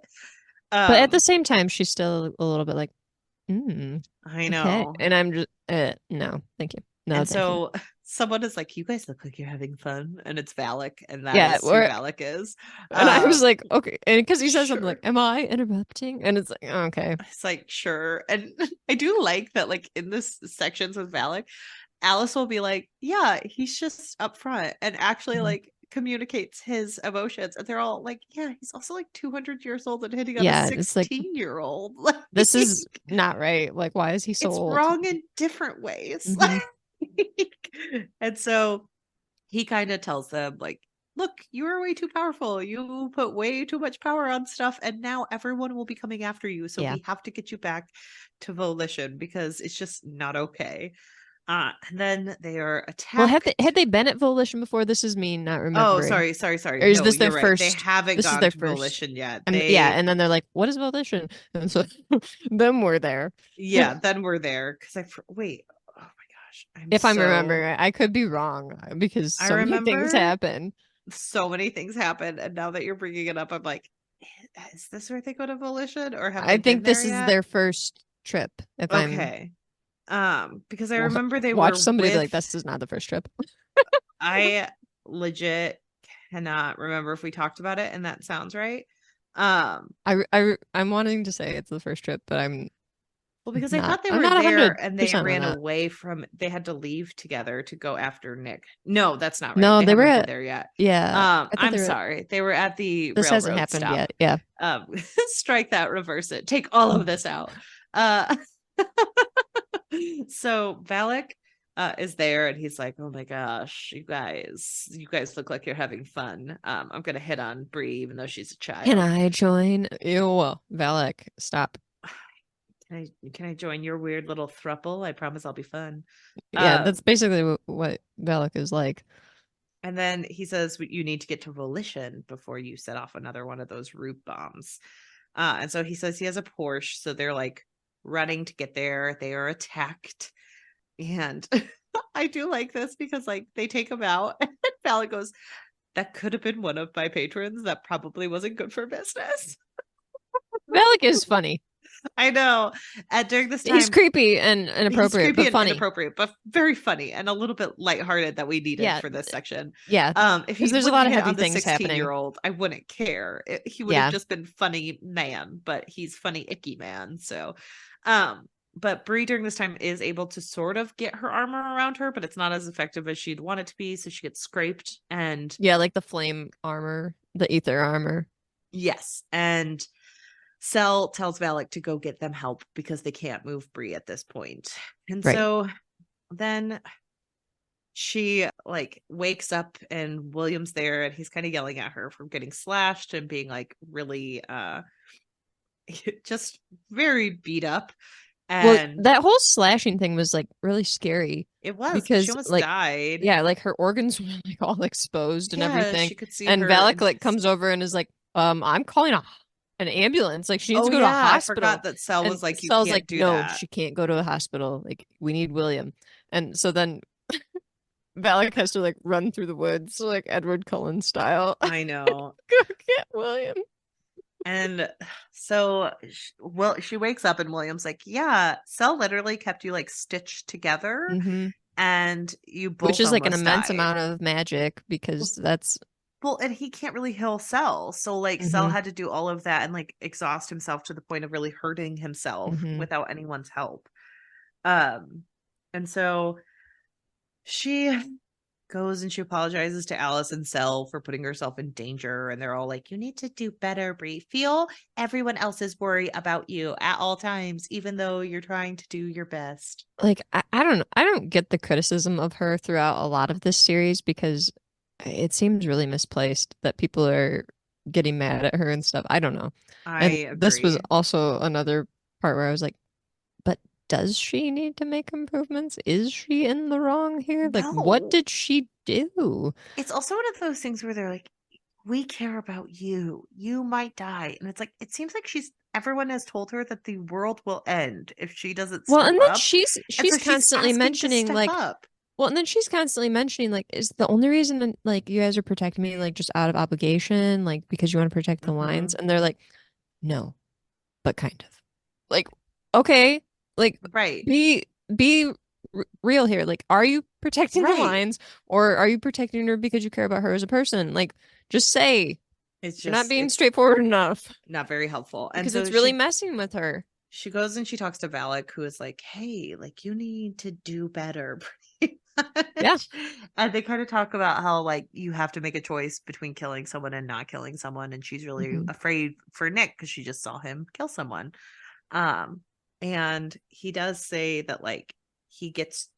But at the Um, same time, she's still a little bit like, I okay. know. And I'm just, no, thank you. No, And thank you. so someone is like, "You guys look like you're having fun," and it's Valak, and that Yeah. is who Valak is. And I was Um, like, okay. And because he says something sure. like, am I interrupting? And it's like, okay. It's like, sure. And I do like that, like in this sections with Valak, Alice will be like, "Yeah, he's just up front and actually Mhm. like communicates his emotions." And they're all like, "Yeah, he's also like 200 years old and hitting on a Yeah. It's like, 16-year-old." this Like, is not right. Like, why is he so it's old? wrong in different ways. Hmm. And so he kind of tells them like, "Look, you are way too powerful. You put way too much power on stuff, and now everyone will be coming after you. So Yeah. we have to get you back to Volition because it's just not okay." And then they are Well, attacked. had they been at Volition before? This is me not Oh, remembering. sorry. Or is No, this their you're right. They first? haven't This is gone their to first. Volition yet. And yeah, They, and then they're like, "What is Volition?" And so then we're there. yeah, then we're there because wait. Oh my gosh, If I'm remembering right, I could be wrong because I so many things remember happen. so many things happen, and now that you're bringing it up, I'm like, is this where they go to Volition, or have they I been think there this is yet? their first trip. If I'm Okay. Because I remember they watch were somebody be with like, "This is not the first trip." I legit cannot remember if we talked about it, and that sounds right. Um, I'm wanting to say it's the first trip, but well, because I not. thought they I'm were not a there hundred and they percent on ran that. away from, they had to leave together to go after Nick. No, that's not right. No, They they were haven't been at. there yet. Yeah, I thought I'm they were. sorry. They were at the This hasn't railroad happened stop. yet. Yeah. Strike that, reverse it, take all of this out. Uh, so Valak is there, and he's like, "Oh my gosh, you guys look like you're having fun. I'm gonna hit on Bree even though she's a Can child. I join? Ew, Valak, stop. Can I join your weird little thruple? I promise I'll be fun." Yeah, that's basically what Valak is like. And then he says, "You need to get to Volition before you set off another one of those root bombs." And so he says he has a Porsche, so they're like running to get there. They are attacked. And I do like this because like they take him out, and Fallon goes, "That could have been one of my patrons. That probably wasn't good for business." Valak is funny. I know. And during this He's time, creepy and he's inappropriate, creepy but and funny. inappropriate, but very funny and a little bit lighthearted that we needed Yeah, for this section. yeah. If Because he there's a wouldn't lot of hit heavy on the things happening. 16-year-old, I wouldn't care. He would have Yeah. just been funny man, but he's funny icky man. So, but Bree during this time is able to sort of get her armor around her, but it's not as effective as she'd want it to be. So she gets scraped, and Yeah, like the flame armor, the ether armor. yes, and Cell tells Valak to go get them help because they can't move Bree at this point. And Right. so then she like wakes up and William's there, and he's kind of yelling at her for getting slashed and being like really just very beat up. Well, And that whole slashing thing was like really scary it was because she because almost like died. yeah, like her organs were like all exposed and Yeah, everything. she could see And her Valak like comes intestine. over and is like, I'm calling an ambulance. Like she needs Oh to go to a yeah, I hospital. forgot that Cell And was like, "You Sal's like, can't do no, that." she can't go to a hospital. Like we need William. And so then Valak has to like run through the woods like Edward Cullen style. I know. Go get William. And so, well, she wakes up and William's like, "Yeah, Cell literally kept you like stitched together, Mm-hmm. and you Which both is like an almost immense died." amount of magic because that's Well, and he can't really heal Cell. So like Cell mm-hmm, had to do all of that and like exhaust himself to the point of really hurting himself mm-hmm. without anyone's help. Um and so she goes and she apologizes to Alice and Cell for putting herself in danger. And they're all like, you need to do better, Bree. Feel everyone else's worry about you at all times, even though you're trying to do your best. Like, I don't know. I don't get the criticism of her throughout a lot of this series because it seems really misplaced that people are getting mad at her and stuff. I don't know. And I this was agree. also another part where I was like, but does she need to make improvements? Is she in the wrong here? Like, what No. did she do? It's also one of those things where they're like, we care about you. You might die. And it's like, it seems like everyone has told her that the world will end if she doesn't Well, step and then up. And so she's she's constantly asking to mentioning step like, up. well, and then she's constantly mentioning like, is the only reason that, like you guys are protecting me like just out of obligation, like because you want to protect the Mm-hmm. lines? And they're like, no, but kind of. Like, okay, like Right. be real here. Like, are you protecting the Right. lines or are you protecting her because you care about her as a person? Like, just say you're not being It's straightforward enough not very helpful. And because so it's really messing with her. she goes and she talks to Valak, who is like, hey, like you need to do better pretty Yeah. much. And they kind of talk about how like you have to make a choice between killing someone and not killing someone. And she's really Hmm. afraid for Nick because she just saw him kill someone. Um, and he does say that like he gets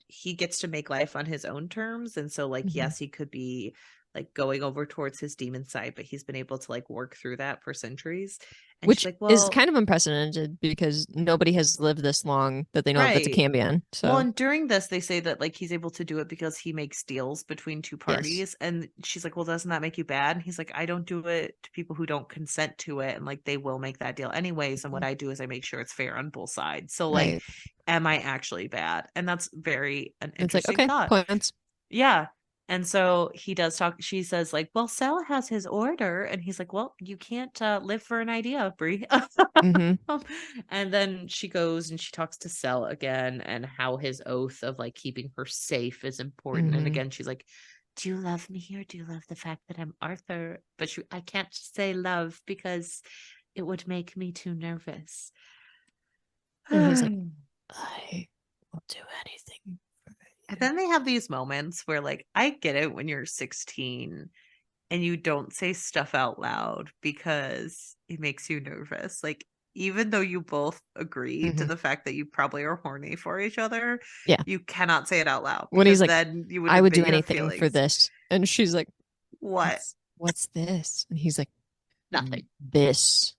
to make life on his own terms. And so like Hmm. yes, he could be like going over towards his demon side, but he's been able to like work through that for centuries. And she's Which like, is well, kind of unprecedented because nobody has lived this long that they know of that's a right. Cambion. Well, So, and during this, they say that like he's able to do it because he makes deals between two yes. parties. And she's like, well, doesn't that make you bad? And he's like, I don't do it to people who don't consent to it. And like they will make that deal anyways. And what Mhm. I do is I make sure it's fair on both sides. So, like, Right. am I actually bad? And that's very an It's like, interesting okay, thought. points. Yeah. And so he does talk. She says, like, well, Sel has his order. And he's like, well, you can't live for an idea, Brie. Hmm. And then she goes and she talks to Sel again and how his oath of like keeping her safe is important. And Hmm. again, she's like, do you love me or do you love the fact that I'm Arthur? But I can't say love because it would make me too nervous. And he's like, And I will do anything for you. then they have these moments where, like, I get it when you're 16 and you don't say stuff out loud because it makes you nervous. Like, even though you both agree to Hmm. the fact that you probably are horny for each other, Yeah. you cannot say it out loud When he's because like, then you would I would do admit your anything for feelings. this. And she's like, What? what's this? And he's like, Nothing. this,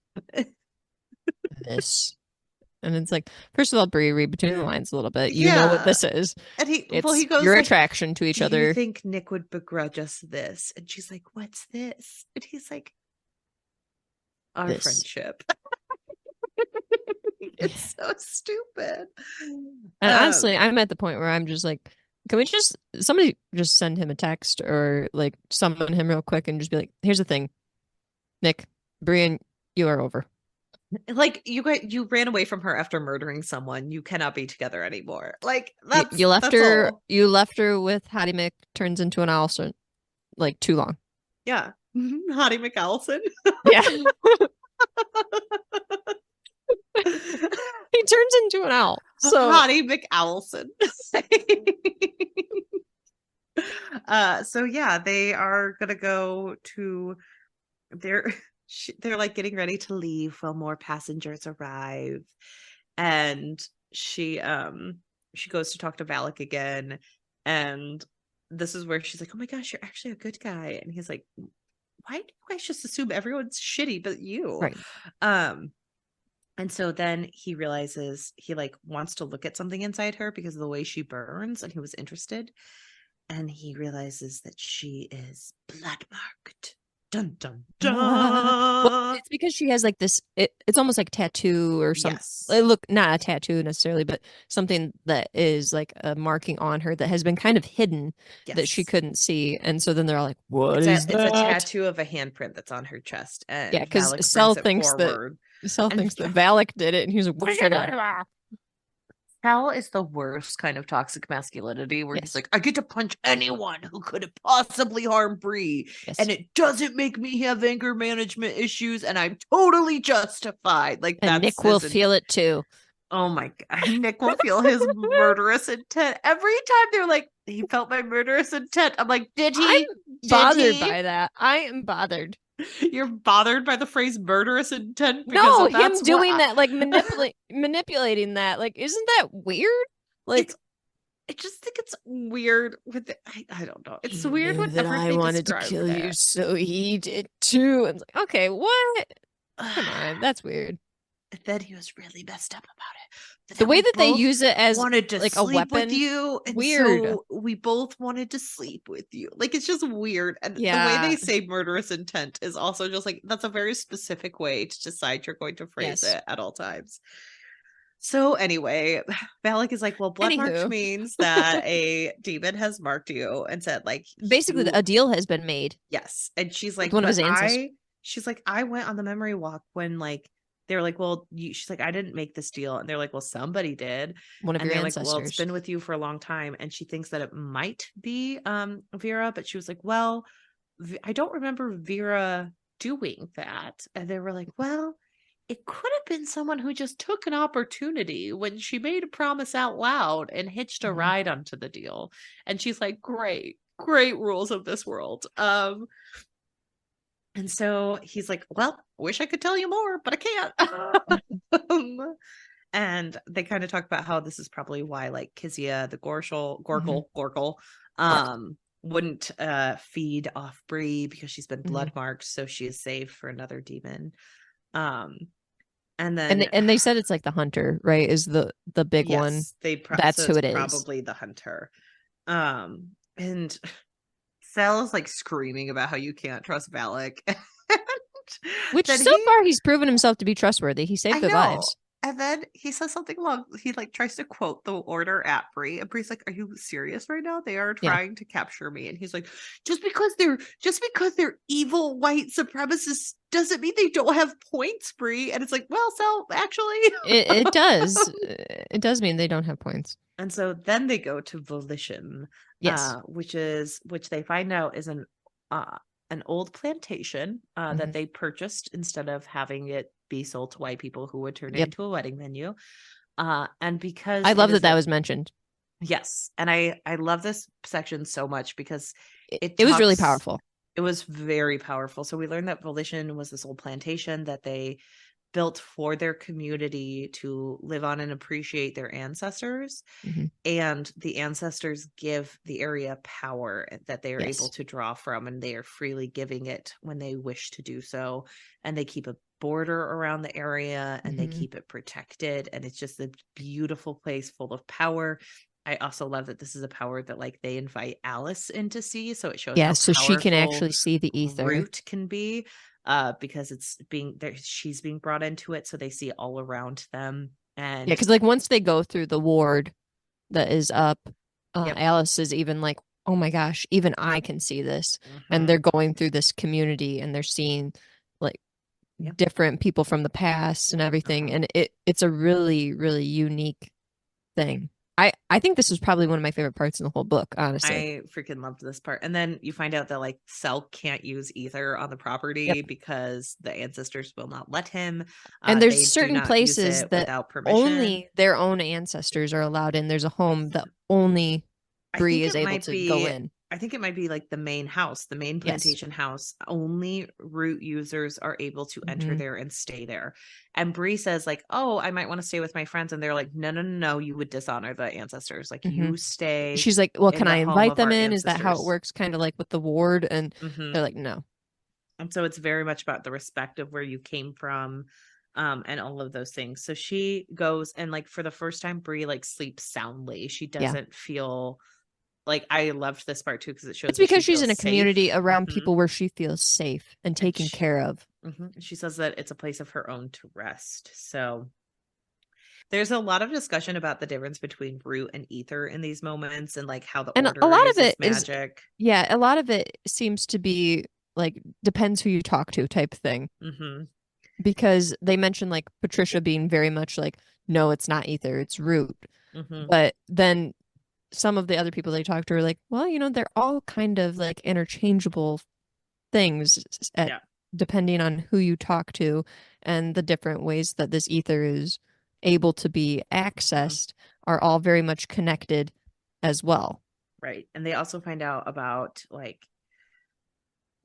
this. And it's like, first of all, Brie, read between the lines a little bit. You know what Yeah. this is. And he It's goes your like, attraction to each do you other. think Nick would begrudge us this? And she's like, what's this? And he's like, our This. friendship. It's so stupid. And honestly, I'm at the point where I'm just like, can we just somebody just send him a text or like summon him real quick and just be like, here's the thing, Nick, Brian, you are over. Like you ran away from her after murdering someone. You cannot be together anymore. Like You left that's her. all. You left her with Hattie Mick turns into an owl, so like too long. Yeah. Hottie McOwlson. Yeah, he turns into an owl. So Hottie McOwlson. So yeah, they are gonna go to they're they're like getting ready to leave while more passengers arrive. And she goes to talk to Valak again. And this is where she's like, oh my gosh, you're actually a good guy. And he's like, why do you guys just assume everyone's shitty but you? right, Um, and so then he realizes he like wants to look at something inside her because of the way she burns, and he was interested. And he realizes that she is blood marked. Dun dun well, dun. it's because she has like this. It's almost like tattoo or some. Yes. Look, not a tattoo necessarily, but something that is like a marking on her that has been kind of hidden that she Yes. couldn't see. And so then they're all like, "What is It's a that?" tattoo of a handprint that's on her chest, Yeah, and because Valak Cell brings it thinks that forward. Cell And thinks that Valak did it, and he's like, "What is it?" Cal is the worst kind of toxic masculinity where he's Yes, like, I get to punch anyone who could possibly harm Bree, yes. and it doesn't make me have anger management issues, and I'm totally justified. Like And that's Nick will his feel it too. oh my god. Nick will feel his murderous intent. Every time they're like, He felt my murderous intent. I'm like, did I'm he? bothered by that. I am bothered. You're bothered by the phrase murderous intent because No, him that's what doing that, like manipulating that, like, isn't that weird? Like, I just think it's weird with I don't know. It's he weird knew that whenever I they wanted to describe kill you, that. so he did too. And it's like, okay, what? Come on, that's weird. And then he was really messed up about it. But The then way we that they both use it as wanted to like a sleep with weapon, you, and weird. so we both wanted to sleep with you. Like, it's just weird. And the way Yeah. they say murderous intent is also just like, that's a very specific way to decide you're going to phrase Yes. it at all times. So anyway, Valak is like, well, blood marked Anywho, means that a demon has marked you and said, like, basically, you, a deal has been made yes. And she's with like, one of but his ancestors. she's like, I went on the memory walk when, like, they were like, well, she's like, I didn't make this deal. And they're like, well, somebody did. One of And your they're like, well, it's ancestors. been with you for a long time. And she thinks that it might be Vera, but she was like, well, I don't remember Vera doing that. And they were like, well, it could have been someone who just took an opportunity when she made a promise out loud and hitched a ride onto the deal. And she's like, great, great rules of this world. And so he's like, well, wish I could tell you more, but I can't. And they kind of talk about how this is probably why, like, Kizia, the Gorgle, wouldn't feed off Bree because she's been blood marked, so she is saved for another demon. And then And they said it's like the hunter, right? Is the big one. That's so who it is. Probably the hunter. And Sal is like screaming about how you can't trust Valak. Which so far he's proven himself to be trustworthy. He saved their lives. And then he says something along, he like tries to quote the order at Bree, and Bree's like, are you serious right now? They are trying to capture me. And he's like, just because they're evil white supremacists doesn't mean they don't have points, Bree. And it's like, well, so actually it does. It does mean they don't have points. And so then they go to Volition, which they find out is an old plantation that they purchased instead of having it be sold to white people who would turn it into a wedding venue. And because I love that was mentioned. Yes. And I love this section so much because it was really powerful. It was very powerful. So we learned that Volition was this old plantation that they built for their community to live on and appreciate their ancestors. And the ancestors give the area power that they are able to draw from, and they are freely giving it when they wish to do so. And they keep a border around the area, and they keep it protected, and it's just a beautiful place full of power. I also love that this is a power that, like, they invite Alice in to see, so it shows how so she can actually see the ether. Root can be because it's being there, she's being brought into it, so they see all around them. And because like once they go through the ward that is up, Alice is even like, oh my gosh, even I can see this. And they're going through this community and they're seeing like different people from the past and everything, and it's a really, really unique thing. I think this was probably one of my favorite parts in the whole book, honestly. I freaking loved this part. And then you find out that, like, Cell can't use ether on the property because the ancestors will not let him. And there's certain places that only their own ancestors are allowed in. There's a home that only Bree is able to go in. I think it might be like the main house, the main plantation house. Only root users are able to enter there and stay there. And Bree says, like, oh, I might want to stay with my friends. And they're like, no, you would dishonor the ancestors. Like, you stay. She's like, well, can I invite them in? Is that how it works? Kind of like with the ward. And they're like, no. And so it's very much about the respect of where you came from. And all of those things. So she goes, and like for the first time, Bree like sleeps soundly. She doesn't feel like, I loved this part too because it shows it's because she's in a community around people where she feels safe and taken care of. She says that it's a place of her own to rest. So there's a lot of discussion about the difference between root and ether in these moments, and like how the order a lot of it is magic. A lot of it seems to be like depends who you talk to type thing. Because they mentioned like Patricia being very much like, no, it's not ether, it's root. But then some of the other people they talked to are like, well, they're all kind of like interchangeable things depending on who you talk to, and the different ways that this ether is able to be accessed are all very much connected as well. Right. And they also find out about like,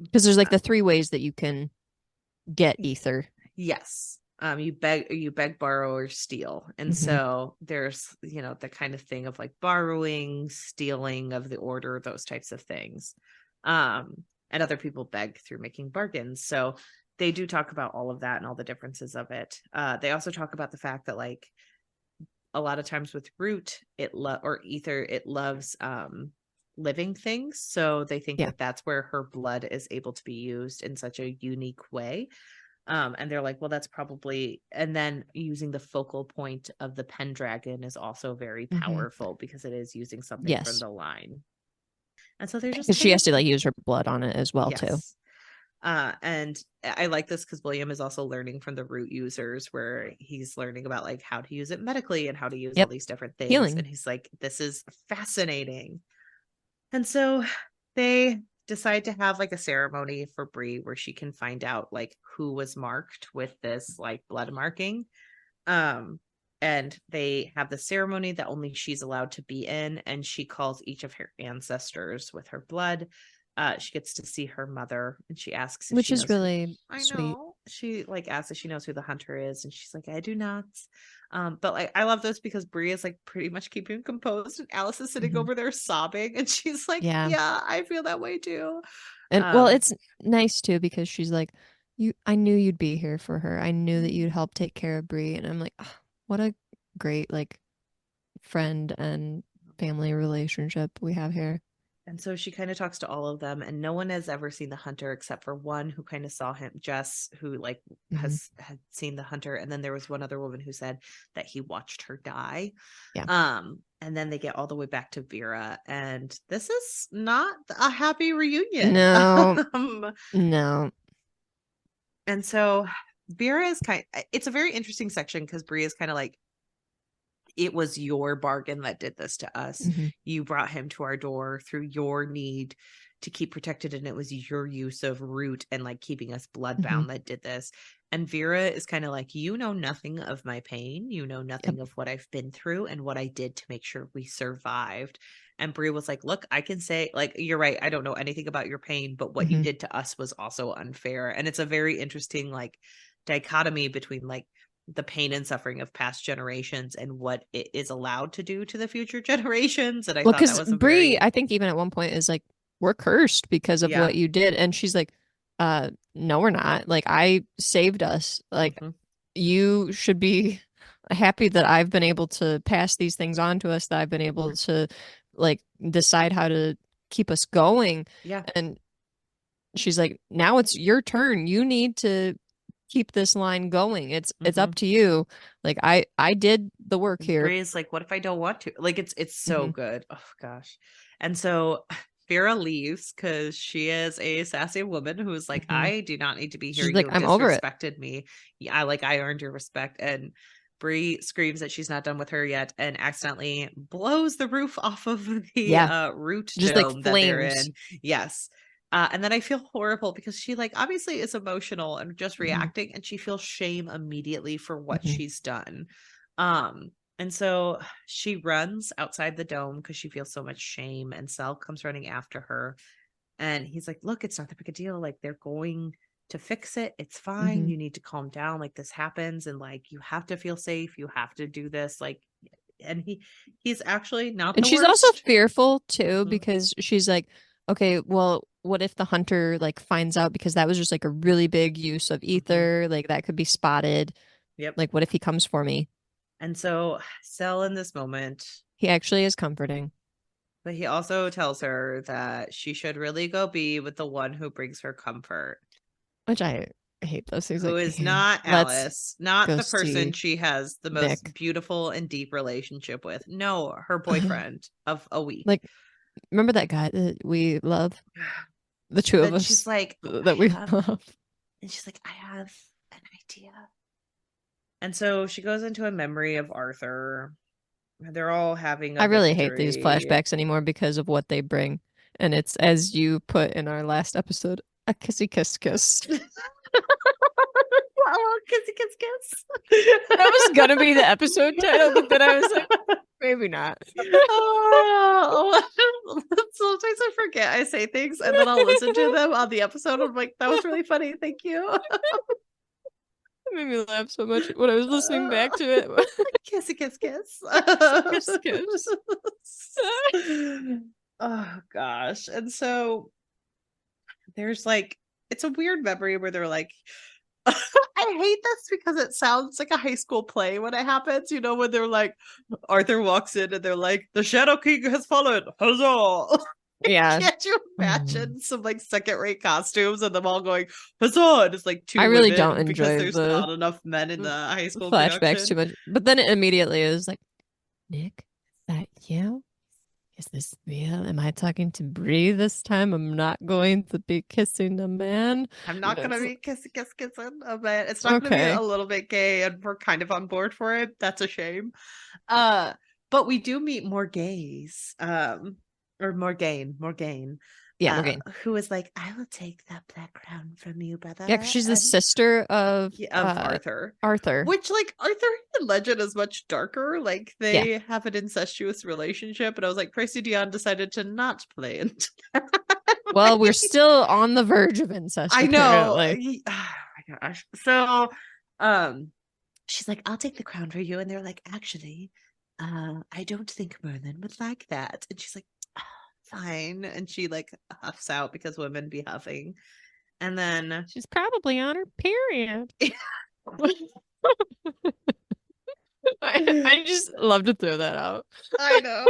because there's like the 3 ways that you can get ether. Yes. You beg, borrow, or steal. And so there's, the kind of thing of like borrowing, stealing of the order, those types of things. And other people beg through making bargains. So they do talk about all of that and all the differences of it. They also talk about the fact that like a lot of times with root, or ether, it loves living things. So they think that that's where her blood is able to be used in such a unique way. And they're like, well, that's probably, and then using the focal point of the Pendragon is also very powerful because it is using something from the line. And so they're just, because she has to like use her blood on it as well, too. And I like this because William is also learning from the root users, where he's learning about like how to use it medically and how to use all these different things. Healing. And he's like, this is fascinating. And so they decide to have like a ceremony for Bree where she can find out like who was marked with this like blood marking. And they have the ceremony that only she's allowed to be in, and she calls each of her ancestors with her blood. She gets to see her mother, and she asks if which she is knows really sweet. I know. She like asks if she knows who the hunter is, and she's like, I do not. But like I love this because Bree is like pretty much keeping composed, and Alice is sitting over there sobbing, and she's like, yeah, I feel that way too. And well, it's nice too because she's like, I knew you'd be here for her. I knew that you'd help take care of Bree, and I'm like, oh, what a great like friend and family relationship we have here. And so she kind of talks to all of them, and no one has ever seen the hunter except for one who kind of saw him, Jess, who like had seen the hunter. And then there was one other woman who said that he watched her die. And then they get all the way back to Vera, and this is not a happy reunion. No. And so Vera is it's a very interesting section because Bree is kind of like, it was your bargain that did this to us. You brought him to our door through your need to keep protected, and it was your use of root and like keeping us bloodbound that did this. And Vera is kind of like, you know nothing of my pain. You know nothing of what I've been through and what I did to make sure we survived. And Bree was like, look, I can say, like, you're right, I don't know anything about your pain, but what you did to us was also unfair. And it's a very interesting like dichotomy between like the pain and suffering of past generations and what it is allowed to do to the future generations. And I thought that was Bree, I think even at one point is like, we're cursed because of what you did. And she's like, no, we're not. Like, I saved us. Like, you should be happy that I've been able to pass these things on to us, that I've been able to like decide how to keep us going. And she's like, now it's your turn. You need to keep this line going. It's up to you. Like I did the work here. Bree's like, what if I don't want to? Like it's so good. Oh gosh. And so Vera leaves because she is a sassy woman who's like, I do not need to be here. She's like, I'm over it. Disrespected me. Yeah, like I earned your respect. And Bree screams that she's not done with her yet and accidentally blows the roof off of the root dome that they're in. Yes. And then I feel horrible because she like obviously is emotional and just reacting, and she feels shame immediately for what she's done. And so she runs outside the dome because she feels so much shame, and Sel comes running after her, and he's like, look, it's not that big a deal. Like they're going to fix it. It's fine. You need to calm down. Like this happens, and like you have to feel safe. You have to do this. Like, and he's actually not. And she's also fearful too because she's like, okay, well, what if the hunter like finds out, because that was just like a really big use of ether, like that could be spotted. Like what if he comes for me? And so Sel in this moment, he actually is comforting, but he also tells her that she should really go be with the one who brings her comfort, which I hate those things. Who is not Alice, not the person she has the most beautiful and deep relationship with. No, her boyfriend of a week. Like, remember that guy that we love? The two of us. She's like, that we love. And she's like, I have an idea. And so she goes into a memory of Arthur. They're all having I really hate these flashbacks anymore because of what they bring. And it's, as you put in our last episode, a kissy kiss kiss. Oh, kissy kiss kiss. That was gonna be the episode title, but then I was like, maybe not. Oh, Sometimes I forget I say things and then I'll listen to them on the episode. I'm like, that was really funny. Thank you. It made me laugh so much when I was listening back to it. Kissy kiss kiss. Kiss, kiss. Oh gosh. And so there's like, it's a weird memory where they're like, I hate this because it sounds like a high school play when it happens, you know, when they're like, Arthur walks in and they're like, the Shadow King has fallen, huzzah. Yeah. Can't you imagine some like second-rate costumes and them all going, huzzah? And it's like two I really women don't because enjoy there's not enough men in the high school flashbacks production. too much. But then it immediately is like, Nick, is that you? Is this real? Am I talking to Bree this time? I'm not going to be kissing a man. I'm not gonna be kissing a man. It's not gonna be a little bit gay, and we're kind of on board for it. That's a shame. But we do meet more gays. Or Morgaine. Yeah, Morgaine. Who is like, I will take that black crown from you, brother. Yeah, because she's the sister of Arthur. Which, like, Arthur in Legend is much darker. Like, they have an incestuous relationship, and I was like, Tracy Deonn decided to not play into that. Well, we're still on the verge of incest. I know. Apparently. Oh my gosh. So, she's like, I'll take the crown for you, and they're like, actually, I don't think Merlin would like that. And she's like, fine. And she like huffs out because women be huffing. And then she's probably on her period. I just love to throw that out. I know.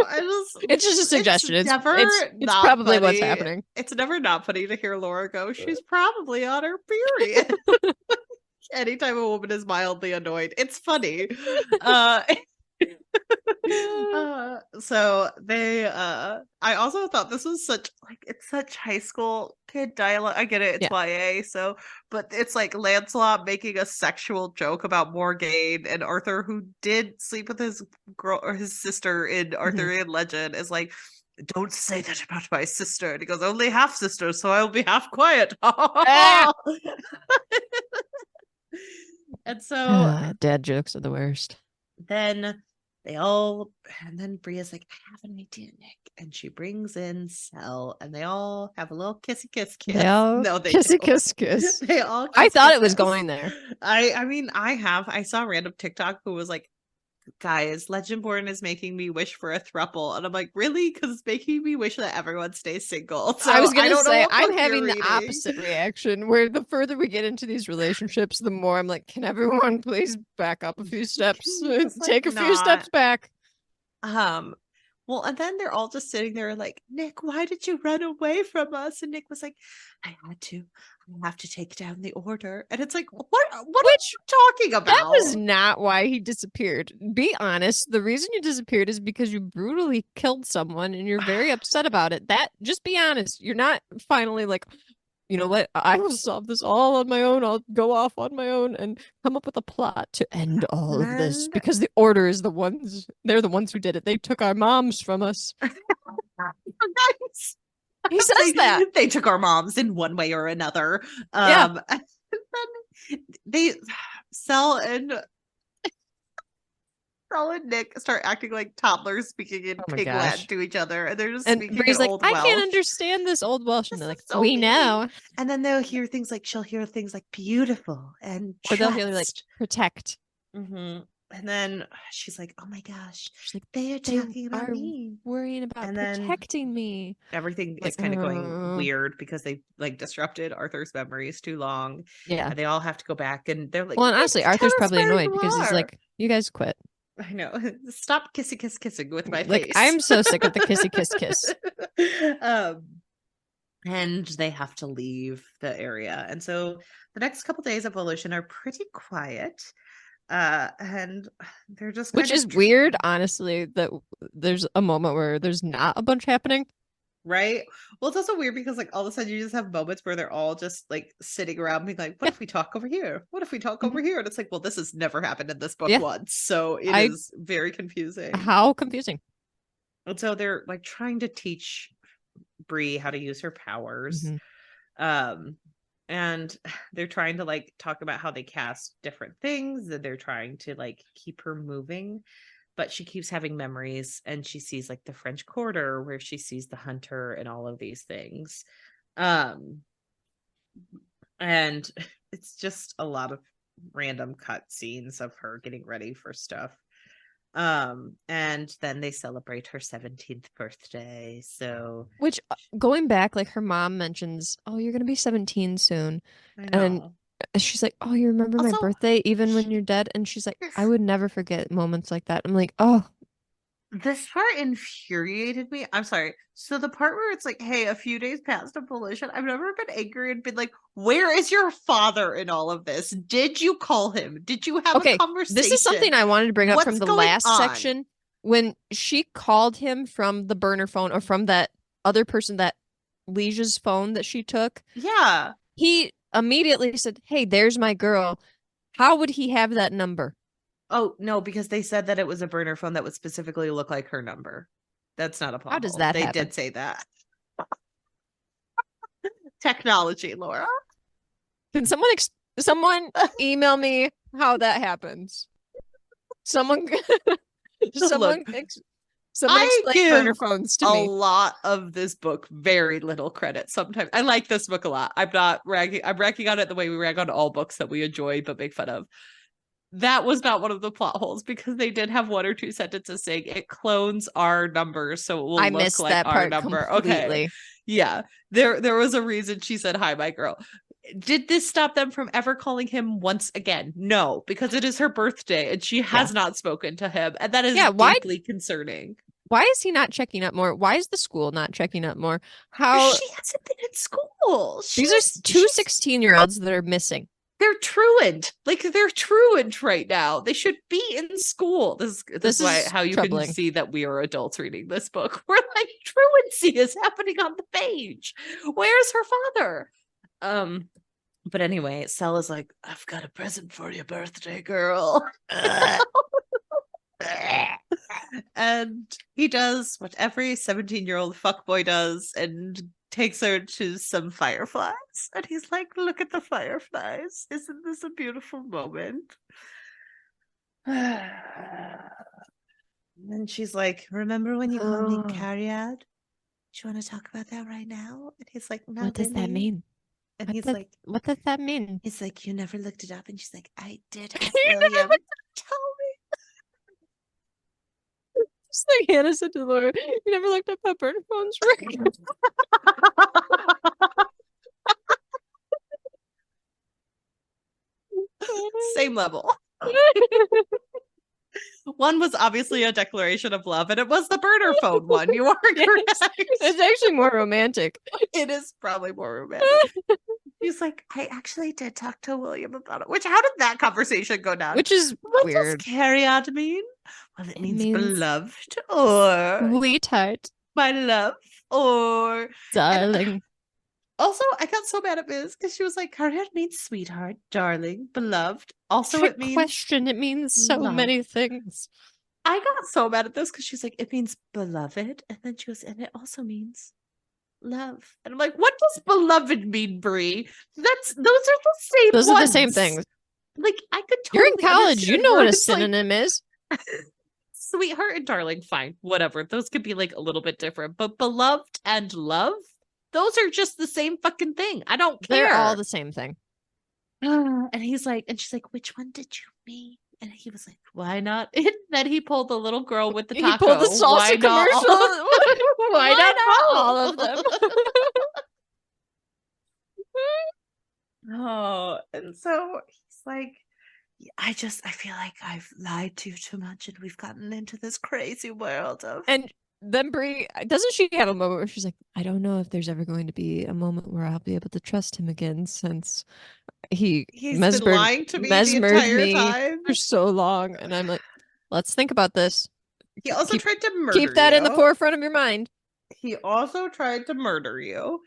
It's just a suggestion. It's probably what's happening. It's never not funny to hear Laura go, she's probably on her period. Anytime a woman is mildly annoyed, it's funny. So they I also thought this was such like, it's such high school kid dialogue. I get it, it's YA, so, but it's like Lancelot making a sexual joke about Morgaine, and Arthur, who did sleep with his girl or his sister in Arthurian legend, is like, don't say that about my sister. And he goes, only half sister, so I'll be half quiet. And so dad jokes are the worst. Then Bria's like, I have an idea, Nick. And she brings in Cell, and they all have a little kissy kiss kiss. No, they kissy kiss kiss. They all I thought it was going there. I mean, I saw a random TikTok who was like, guys, Legendborn is making me wish for a throuple. And I'm like, really? Because it's making me wish that everyone stays single. So I was gonna say, I'm having the opposite reaction, where the further we get into these relationships, the more I'm like, can everyone please back up a few steps? Take a few steps back. Well, and then they're all just sitting there like, Nick, why did you run away from us? And Nick was like, I had to. I have to take down the order. And it's like, what are you talking about? That was not why he disappeared. Be honest. The reason you disappeared is because you brutally killed someone and you're very upset about it. Just be honest. You're not finally like, you know what? I will solve this all on my own. I'll go off on my own and come up with a plot to end all of this, because the order is they're the ones who did it. They took our moms from us. He says that. They took our moms in one way or another. And then they Sal and Nick start acting like toddlers speaking in pig Latin to each other, and they're just speaking in like, old I Welsh. Can't understand this old Welsh, and they're like, so we know. And then they'll hear things like, she'll hear things like beautiful and or they'll hear like protect. And then she's like, oh my gosh, she's like, they are talking about me, worrying about protecting me. Everything is kind of going weird because they like disrupted Arthur's memories too long. Yeah, and they all have to go back, and they're like, well, and honestly, Arthur's probably annoyed because he's like, you guys quit. I know. Stop kissing with my like, face. I'm so sick of the kissy kiss. And they have to leave the area. And so the next couple days of Evolution are pretty quiet. And they're just which is weird, honestly, that there's a moment where there's not a bunch happening. Right. Well, it's also weird because like all of a sudden you just have moments where they're all just like sitting around being like, what if we talk over here? What if we talk over here? And it's like, well, this has never happened in this book once. So it is very confusing. How confusing. And so they're like trying to teach Bree how to use her powers. And they're trying to like talk about how they cast different things, and they're trying to like keep her moving. but she keeps having memories, and she sees like the French Quarter where she sees the hunter and all of these things. And it's just a lot of random cut scenes of her getting ready for stuff. And then they celebrate her 17th birthday. So, which going back, like her mom mentions, oh, you're gonna be 17 soon. I And know. she's like, oh, you remember my Also, birthday even when you're dead? And she's like, I would never forget moments like that. I'm like, oh, this part infuriated me. I'm sorry. So the part where it's like, hey, a few days past a collision, I've never been angry and been like, where is your father in all of this? Did you call him? Did you have a okay. conversation? This is something I wanted to bring up from What's the going last on? section when she called him from the burner phone or from that other person, that Lisia's phone that she took. Yeah. He immediately said, hey, there's my girl. How would he have that number? Oh, no, because they said that it was a burner phone that would specifically look like her number. That's not a plot How does hole. that They happen? did say that. Technology, Laura. Can someone email me how that happens? Someone someone Look, someone I explain give burner phones to a me. lot of this book very little credit. Sometimes I like this book a lot. I'm not ragging. I'm ragging on it the way we rag on all books that we enjoy but make fun of. That was not one of the plot holes, because they did have one or two sentences saying it clones our numbers, so it will I look missed like that our part number. Okay. completely. Yeah. There was a reason she said, hi, my girl. Did this stop them from ever calling him once again? No, because it is her birthday and she has not spoken to him. And that is deeply concerning. Why is he not checking up more? Why is the school not checking up more? How She hasn't been in school. these are two 16-year-olds that are missing. They're truant. Like, they're truant right now. They should be in school. This is why how you troubling. can see that we are adults reading this book. We're like, truancy is happening on the page. Where's her father? But anyway, Stella's like, I've got a present for your birthday, girl. And he does what every 17-year-old fuckboy does and takes her to some fireflies. And he's like, look at the fireflies. Isn't this a beautiful moment? And she's like, remember when you called me Cariad? Do you want to talk about that right now? And he's like, no, what does that mean? And he's like, what does that mean? He's like, you never looked it up. And she's like, I did have William tell me. Just like Hannah said to Laura, you never looked up how burner phones work. Same level. One was obviously a declaration of love, and it was the burner phone one. You are correct. It's actually more romantic. It is probably more romantic. He's like, I actually did talk to William about it. Which, how did that conversation go down? Which is what weird. What does Cariad mean? Well, it means beloved, or sweetheart, my love, or darling. Also, I got so mad at Miz because she was like, Cariad means sweetheart, darling, beloved. Also, Trick it means question. It means so many things. I got so mad at this because she's like, it means beloved. And then she goes, and it also means love. And I'm like, what does beloved mean, Brie? Those are the same Those ones. are the same things. Like, I could You're in college. You know what a synonym is. Sweetheart and darling, fine. Whatever. Those could be like a little bit different. But beloved and love, those are just the same fucking thing. I don't care. They're all the same thing. And he's like, and she's like, which one did you mean? And he was like, why not? And then he pulled the little girl with the taco. He pulled the salsa commercial. Why not all of them? Oh, and so he's like, I feel like I've lied to you too much, and we've gotten into this crazy world of. And then Brie, doesn't she have a moment where she's like, I don't know if there's ever going to be a moment where I'll be able to trust him again, since he's been lying to me the entire time for so long. And I'm like, let's think about this. He also tried to murder you. Keep that in the forefront of your mind. He also tried to murder you.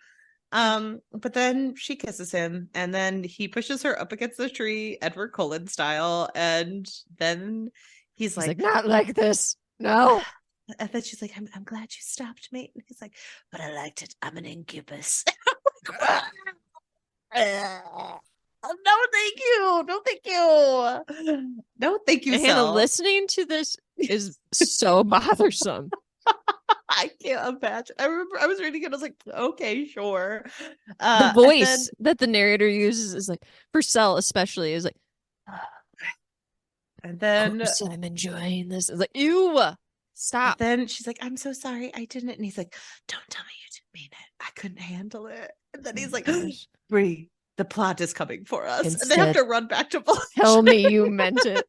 But then she kisses him, and then he pushes her up against the tree, Edward Cullen style, and then he's like, not like this. No. And then she's like, I'm glad you stopped me. And he's like, but I liked it. I'm an incubus. No, thank you. No, thank you. No, thank you, Hannah, Sel. listening to this is so bothersome. I can't imagine. I remember I was reading it. I was like, okay, sure. The voice that the narrator uses is like, for Sel especially, is like, and then I'm enjoying this. It's like, ew, stop. And then she's like, I'm so sorry, I didn't. And he's like, don't tell me you didn't mean it. I couldn't handle it. And then he's like, Bree, the plot is coming for us. Instead, and they have to run back to Volition. Tell me you meant it.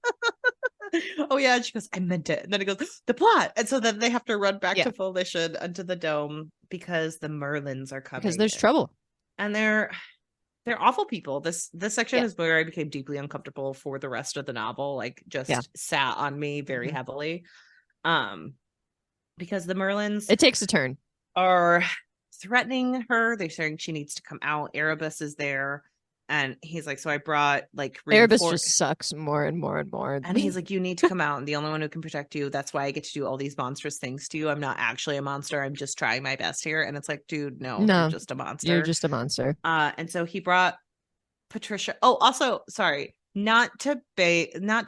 Oh, yeah. And she goes, I meant it. And then he goes, the plot. And so then they have to run back to Volition into the dome because the Merlins are coming. Because there's trouble. And they're awful people. This section is where I became deeply uncomfortable for the rest of the novel. Like, just sat on me very heavily. Because the Merlins, it takes a turn, are threatening her. They're saying she needs to come out. Erebus is there, and he's like, so I brought like Erebus just sucks more and more and more. And he's like, you need to come out. And the only one who can protect you. That's why I get to do all these monstrous things to you. I'm not actually a monster. I'm just trying my best here. And it's like, dude, no, you're just a monster. You're just a monster. And so he brought Patricia. Oh, also, sorry, not to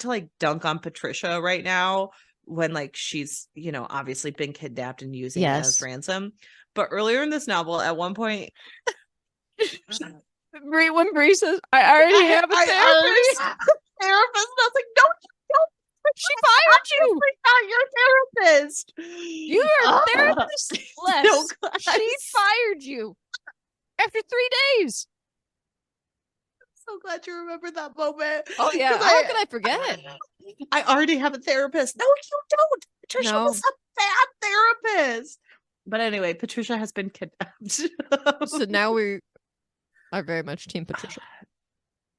like dunk on Patricia right now, when like she's, you know, obviously been kidnapped and using it as ransom. But earlier in this novel, at one point, when Bree says, I already have a therapist. And I was like, don't. She fired you. Not your therapist. You are a therapist. She fired you after 3 days. So glad you remember that moment. Oh yeah, how could I forget? I already have a therapist. No, you don't. Patricia was a bad therapist. But anyway, Patricia has been kidnapped. So now we are very much Team Patricia.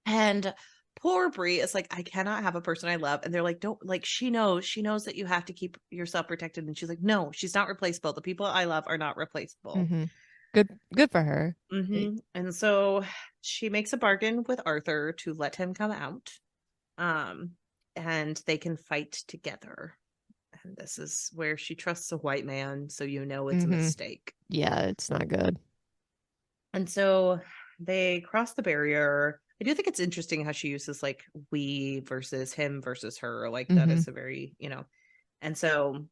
And poor Bree is like, I cannot have a person I love. And they're like, don't, like, she knows that you have to keep yourself protected. And she's like, no, she's not replaceable. The people I love are not replaceable. Mm-hmm. Good for her. Mm-hmm. And so she makes a bargain with Arthur to let him come out. And they can fight together. And this is where she trusts a white man, so you know it's a mistake. Yeah, it's not good. And so they cross the barrier. I do think it's interesting how she uses like we versus him versus her. Like that is a very, you know. And so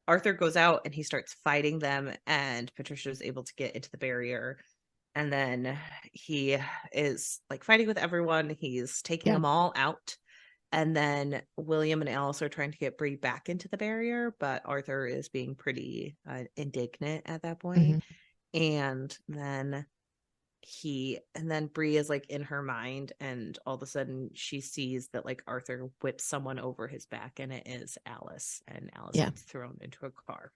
Arthur goes out and he starts fighting them, and Patricia is able to get into the barrier. And then he is like fighting with everyone. He's taking them all out. And then William and Alice are trying to get Bree back into the barrier, but Arthur is being pretty indignant at that point. And then Bree is like in her mind, and all of a sudden she sees that like Arthur whips someone over his back, and it is Alice, and Alice gets thrown into a car.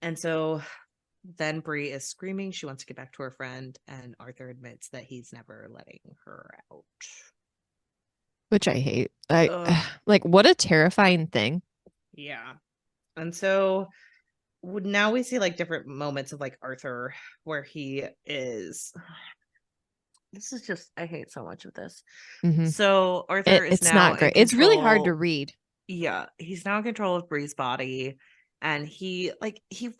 And so then Bree is screaming. She wants to get back to her friend, and Arthur admits that he's never letting her out. Which I hate. Like, what a terrifying thing. Yeah. And so now we see like different moments of like Arthur where he is. This is just, I hate so much of this. So Arthur is now not great. It's really hard to read. Yeah. He's now in control of Bree's body. And he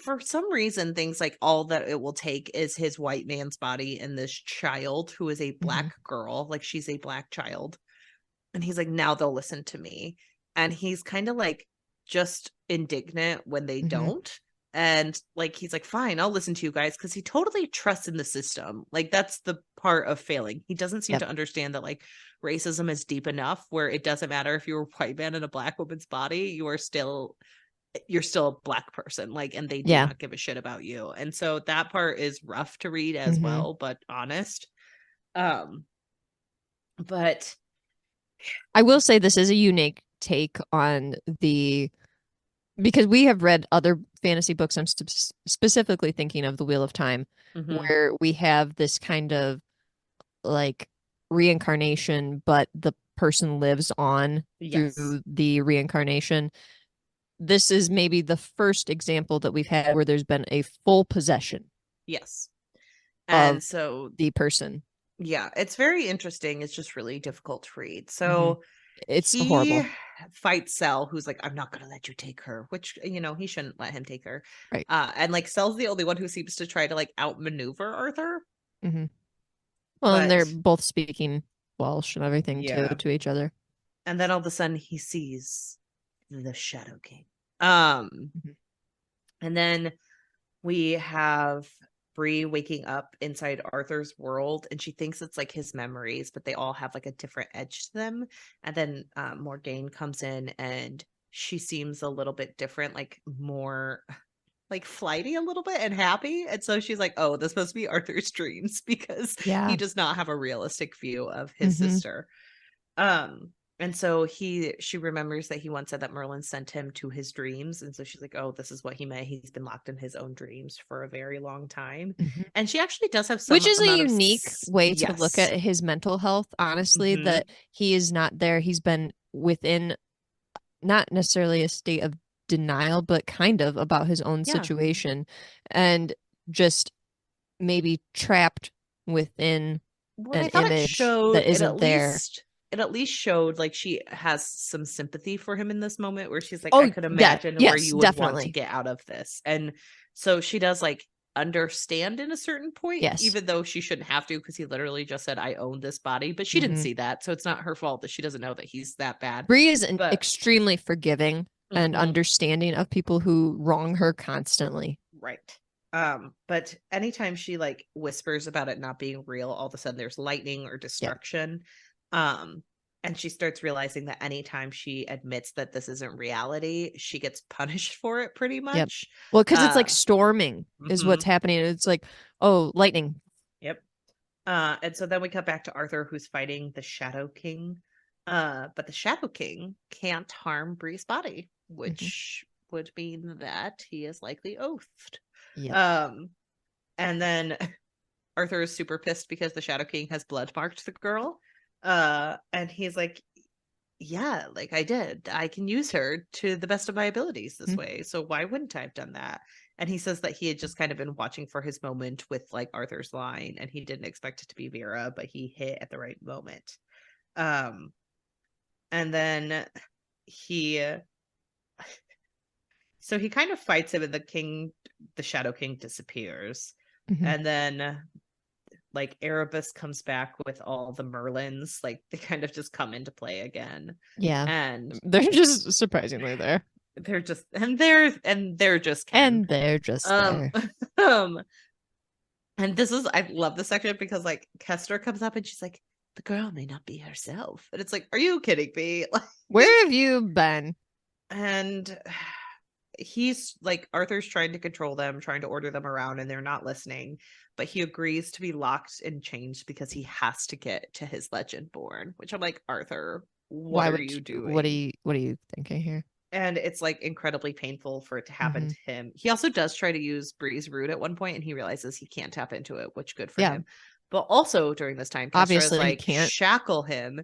for some reason thinks like all that it will take is his white man's body and this child who is a black girl. Like she's a black child. And he's like, now they'll listen to me. And he's kind of like just indignant when they don't. And like, he's like, fine, I'll listen to you guys. Cause he totally trusts in the system. Like that's the part of failing. He doesn't seem to understand that like racism is deep enough where it doesn't matter if you're a white man in a black woman's body, you're still a black person. Like, and they do not give a shit about you. And so that part is rough to read as well, but honest. But I will say this is a unique take on because we have read other fantasy books. I'm specifically thinking of The Wheel of Time, where we have this kind of like reincarnation, but the person lives on through the reincarnation. This is maybe the first example that we've had where there's been a full possession. Yes. And so the person. Yeah, it's very interesting. It's just really difficult to read. So it's horrible. Fights Sel, who's like, I'm not going to let you take her, which, you know, he shouldn't let him take her. Right. And like Sel's the only one who seems to try to like outmaneuver Arthur. Well, and they're both speaking Welsh and everything too to each other. And then all of a sudden he sees the Shadow King. And then we have Bree waking up inside Arthur's world, and she thinks it's like his memories, but they all have like a different edge to them. And then Morgaine comes in, and she seems a little bit different, like more like flighty a little bit and happy. And so she's like, oh, this must be Arthur's dreams, because he does not have a realistic view of his sister. And so she remembers that he once said that Merlin sent him to his dreams. And so she's like, oh, this is what he meant. He's been locked in his own dreams for a very long time. And she actually does have some, which is a unique way yes, to look at his mental health, honestly, that he is not there. He's been within not necessarily a state of denial, but kind of about his own situation, and just maybe trapped within an image that isn't there. It at least showed like she has some sympathy for him in this moment, where she's like, I could imagine where you would want to get out of this. And so she does like understand in a certain point, even though she shouldn't have to, because he literally just said, I own this body, but she didn't see that. So it's not her fault that she doesn't know that he's that bad. Bree is extremely forgiving and understanding of people who wrong her constantly. Right. But anytime she like whispers about it not being real, all of a sudden there's lightning or destruction. And she starts realizing that anytime she admits that this isn't reality, she gets punished for it pretty much. Well, because it's like storming is what's happening. It's like, oh, lightning. And so then we cut back to Arthur, who's fighting the Shadow King. But the Shadow King can't harm Bree's body, which would mean that he is likely oathed. And then Arthur is super pissed because the Shadow King has blood marked the girl. And he's like, yeah, like I did. I can use her to the best of my abilities this way. So why wouldn't I have done that? And he says that he had just kind of been watching for his moment with like Arthur's line, and he didn't expect it to be Vera, but he hit at the right moment. And then so he kind of fights him, and the Shadow King disappears. And then like Erebus comes back with all the Merlins, like they kind of just come into play again. And they're just surprisingly there. They're just there. And this is, I love this section because like Kester comes up and she's like, the girl may not be herself. And it's like, are you kidding me? Like, where have you been? And he's like, Arthur's trying to control them, trying to order them around, and they're not listening. But he agrees to be locked and changed because he has to get to his Legendborn, which I'm like, Arthur, what are you doing? What are you thinking here? And it's like incredibly painful for it to happen to him. He also does try to use Bree's root at one point, and he realizes he can't tap into it, which good for him. But also during this time, obviously like, can't shackle him.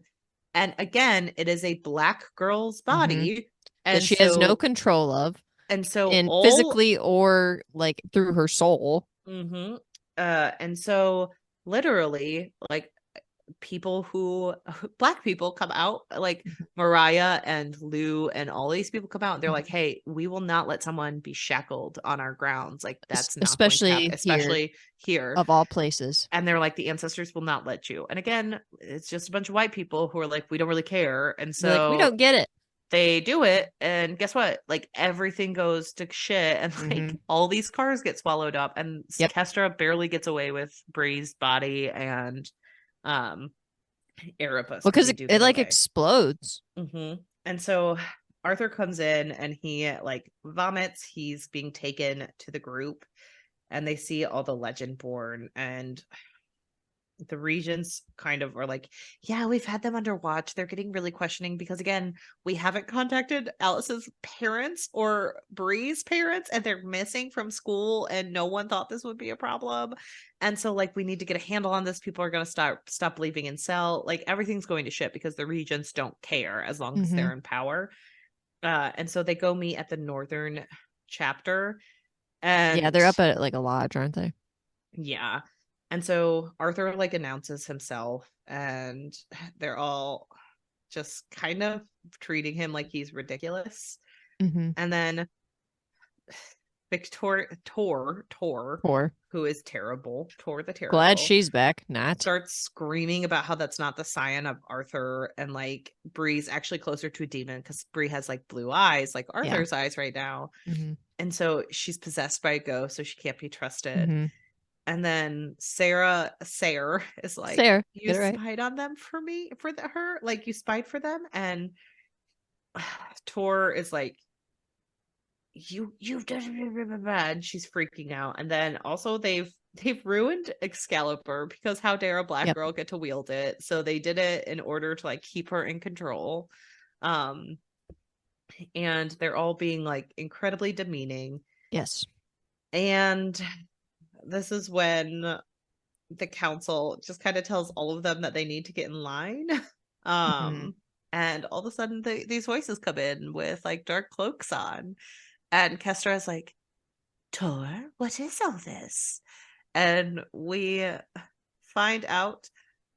And again, it is a black girl's body. And that she has no control of. And so physically or like through her soul. And so literally like black people come out, like Mariah and Lou and all these people come out, and they're like, hey, we will not let someone be shackled on our grounds. Like that's not especially here of all places. And they're like, the ancestors will not let you. And again, it's just a bunch of white people who are like, we don't really care. And so like, we don't get it. They do it, and guess what? Like everything goes to shit, and like all these cars get swallowed up, and Kestra barely gets away with Bree's body and Erebus. Well, because it like explodes. And so Arthur comes in and he like vomits. He's being taken to the group, and they see all the Legendborn, and the regents kind of are like, yeah, we've had them under watch. They're getting really questioning because again, we haven't contacted Alice's parents or Bree's parents, and they're missing from school, and no one thought this would be a problem. And so like, we need to get a handle on this. People are going to stop believing in Cell. Like everything's going to shit because the regents don't care as long as they're in power. And so they go meet at the northern chapter, and they're up at like a lodge, aren't they? And so Arthur like announces himself, and they're all just kind of treating him like he's ridiculous. And then Tor, who is terrible. Tor the Terrible. Glad she's back. Not. Starts screaming about how that's not the scion of Arthur, and like Bree's actually closer to a demon because Bree has like blue eyes, like Arthur's eyes right now. Mm-hmm. And so she's possessed by a ghost, so she can't be trusted. Mm-hmm. And then Sarah is like, you spied on them for me, her, like you spied for them. And Tor is like, you've done, and she's freaking out. And then also they've ruined Excalibur, because how dare a black girl get to wield it? So they did it in order to like keep her in control. And they're all being like incredibly demeaning. Yes. And this is when the council just kind of tells all of them that they need to get in line. And all of a sudden these voices come in with like dark cloaks on. And Kestra is like, Tor, what is all this? And we find out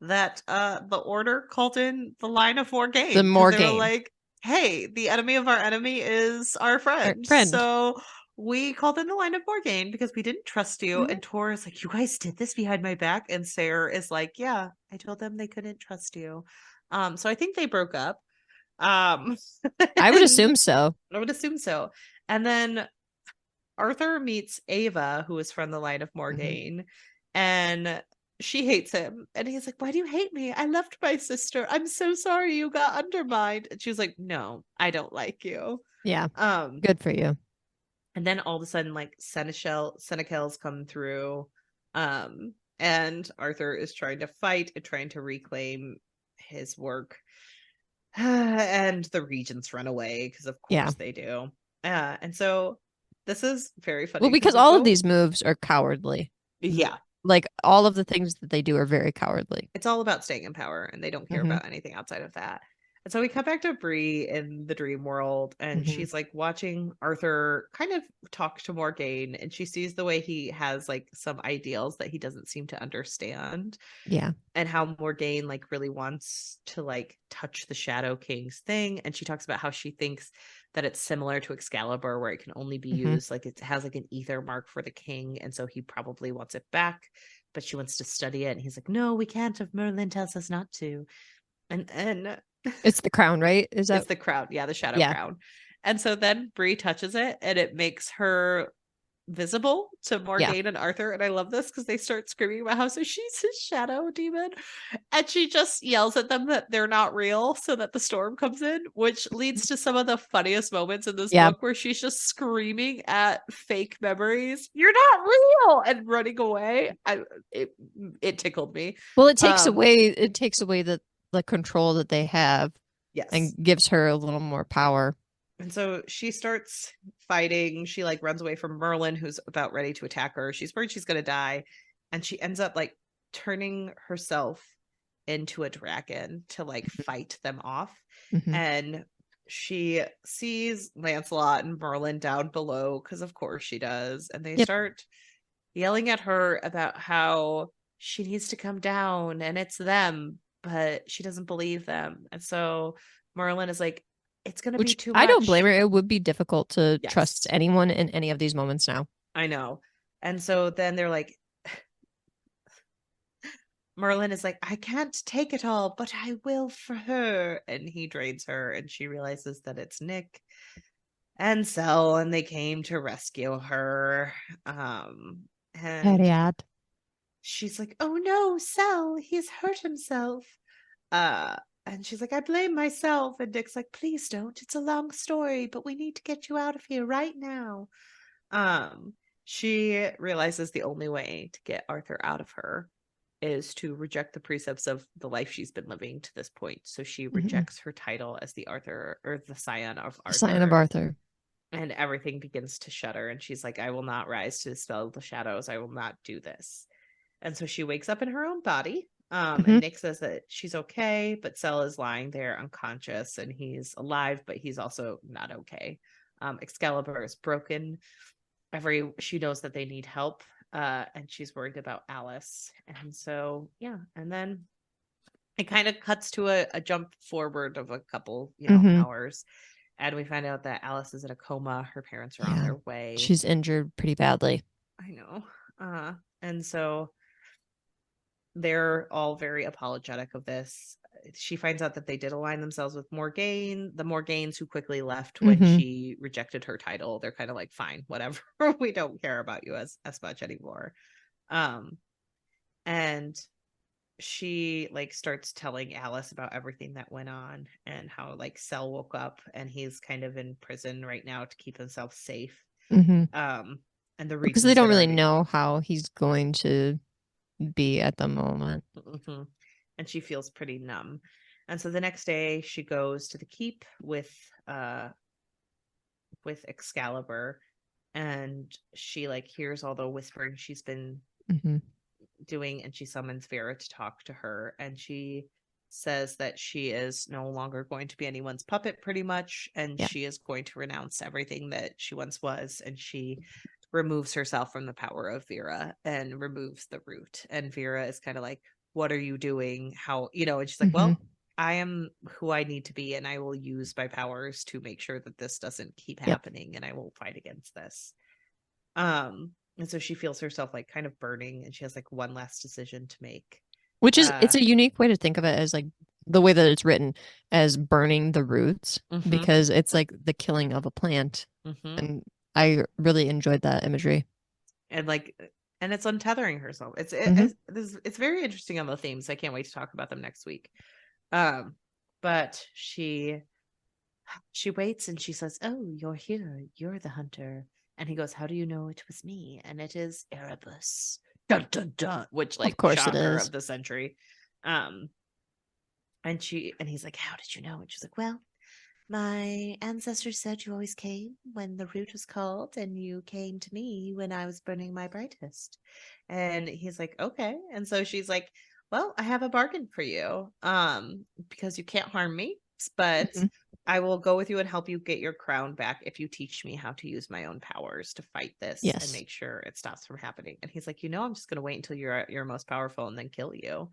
that the Order called in the line of Morgaine. The Morgaine. They were like, hey, the enemy of our enemy is our friend. So we called in the line of Morgaine because we didn't trust you. And Tor is like, you guys did this behind my back? And Sarah is like, yeah, I told them they couldn't trust you. So I think they broke up. I would assume so. And then Arthur meets Ava, who is from the line of Morgaine, and she hates him. And he's like, why do you hate me? I loved my sister. I'm so sorry you got undermined. And she was like, no, I don't like you. Yeah. Good for you. And then all of a sudden, like, Senecals come through, and Arthur is trying to fight and trying to reclaim his work. And the regents run away, because of course they do. And so this is very funny. Well, because all of these moves are cowardly. Yeah. Like, all of the things that they do are very cowardly. It's all about staying in power, and they don't care about anything outside of that. And so we cut back to Bree in the dream world, and she's like watching Arthur kind of talk to Morgaine, and she sees the way he has like some ideals that he doesn't seem to understand. Yeah. And how Morgaine like really wants to like touch the Shadow King's thing. And she talks about how she thinks that it's similar to Excalibur, where it can only be used, like it has like an ether mark for the king. And so he probably wants it back, but she wants to study it. And he's like, no, we can't if Merlin tells us not to. And it's the crown, right? Is that? It's the crown. Yeah, the Shadow Crown. And so then Bree touches it, and it makes her visible to Morgaine and Arthur. And I love this because they start screaming about how so she's his shadow demon. And she just yells at them that they're not real, so that the storm comes in, which leads to some of the funniest moments in this book, where she's just screaming at fake memories, you're not real, and running away. It tickled me. Well, it takes away the control that they have. Yes. And gives her a little more power. And so she starts fighting. She like runs away from Merlin, who's about ready to attack her. She's worried she's going to die. And she ends up like turning herself into a dragon to like fight them off. And she sees Lancelot and Merlin down below, because of course she does. And they start yelling at her about how she needs to come down and it's them, but she doesn't believe them. And so Merlin is like, it's going to be too much. I don't blame her. It would be difficult to trust anyone in any of these moments now. I know. And so then they're like, Merlin is like, I can't take it all, but I will for her. And he drains her, and she realizes that it's Nick and Sel, and they came to rescue her. And she's like, oh no, Sel, he's hurt himself. And she's like, I blame myself. And Dick's like, please don't. It's a long story, but we need to get you out of here right now. She realizes the only way to get Arthur out of her is to reject the precepts of the life she's been living to this point. So she rejects her title as the Arthur, or the Scion of Arthur. Scion of Arthur. And everything begins to shudder. And she's like, I will not rise to dispel the shadows. I will not do this. And so she wakes up in her own body. And Nick says that she's okay, but Sel is lying there unconscious, and he's alive, but he's also not okay. Excalibur is broken. She knows that they need help, and she's worried about Alice. And so, and then it kind of cuts to a jump forward of a couple, hours. And we find out that Alice is in a coma. Her parents are on Yeah. their way. She's injured pretty badly. I know. And so they're all very apologetic of this. She finds out that they did align themselves with Morgaine, the Morgaines who quickly left when she rejected her title. They're kind of like, fine, whatever. We don't care about you as much anymore. And she like starts telling Alice about everything that went on and how like Cell woke up and he's kind of in prison right now to keep himself safe. And the because they don't really reconsidered. know how he's going to be at the moment. And she feels pretty numb. And so the next day she goes to the keep with Excalibur, and she like hears all the whispering she's been doing, and she summons Vera to talk to her, and she says that she is no longer going to be anyone's puppet pretty much, and she is going to renounce everything that she once was, and she removes herself from the power of Vera and removes the root. And Vera is kind of like, what are you doing? How, and she's like, well, I am who I need to be, and I will use my powers to make sure that this doesn't keep happening, and I will fight against this. And so she feels herself like kind of burning, and she has like one last decision to make. Which is, it's a unique way to think of it, as like the way that it's written as burning the roots, because it's like the killing of a plant. And I really enjoyed that imagery. And like, and it's untethering herself. It's very interesting on the themes. I can't wait to talk about them next week. But she waits and she says, "Oh, you're here. You're the hunter." And he goes, "How do you know it was me?" And it is Erebus. Dun, dun, dun, which like, of course, shocker of the century. And he's like, "How did you know?" And she's like, "Well, my ancestors said you always came when the root was called, and you came to me when I was burning my brightest." And he's like, "Okay." And so she's like, "Well, I have a bargain for you. Because you can't harm me, but I will go with you and help you get your crown back if you teach me how to use my own powers to fight this and make sure it stops from happening." And he's like, "I'm just going to wait until you're at your most powerful and then kill you."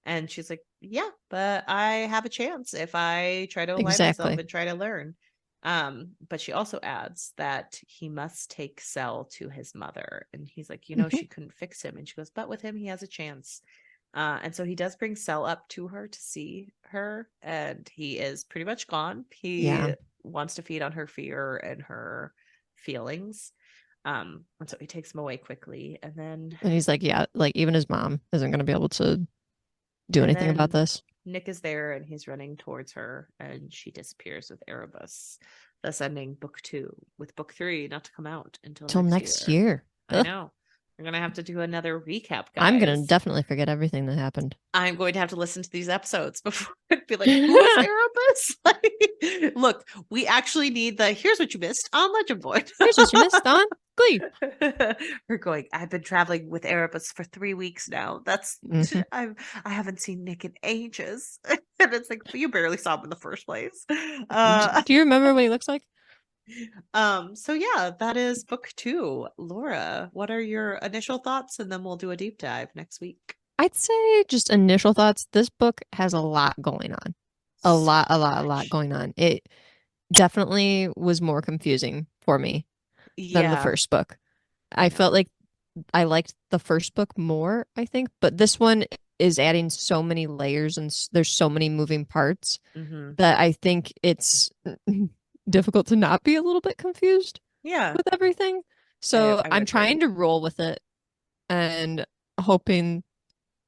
And she's like, "Yeah, but I have a chance if I try to align myself and try to learn." But she also adds that he must take Cell to his mother. And he's like, she couldn't fix him. And she goes, "But with him, he has a chance." And so he does bring Cell up to her to see her, and he is pretty much gone. He wants to feed on her fear and her feelings. And so he takes him away quickly. And he's like, yeah, like even his mom isn't going to be able to do anything about this. Nick is there and he's running towards her, and she disappears with Erebus, thus ending book 2, with book 3 not to come out until next year. I know. We're going to have to do another recap, guys. I'm going to definitely forget everything that happened. I'm going to have to listen to these episodes before I'd be like, who is Erebus? Like, look, we actually need here's what you missed on Legendborn. Here's what you missed on Glee. We're going, I've been traveling with Erebus for 3 weeks now. That's, I haven't seen Nick in ages. And it's like, you barely saw him in the first place. Do you remember what he looks like? So yeah, that is book 2. Laura, what are your initial thoughts? And then we'll do a deep dive next week. I'd say just initial thoughts. This book has a lot going on. A lot going on. It definitely was more confusing for me than the first book. I felt like I liked the first book more, I think, but this one is adding so many layers and there's so many moving parts that I think it's difficult to not be a little bit confused with everything. So I'm trying to roll with it and hoping,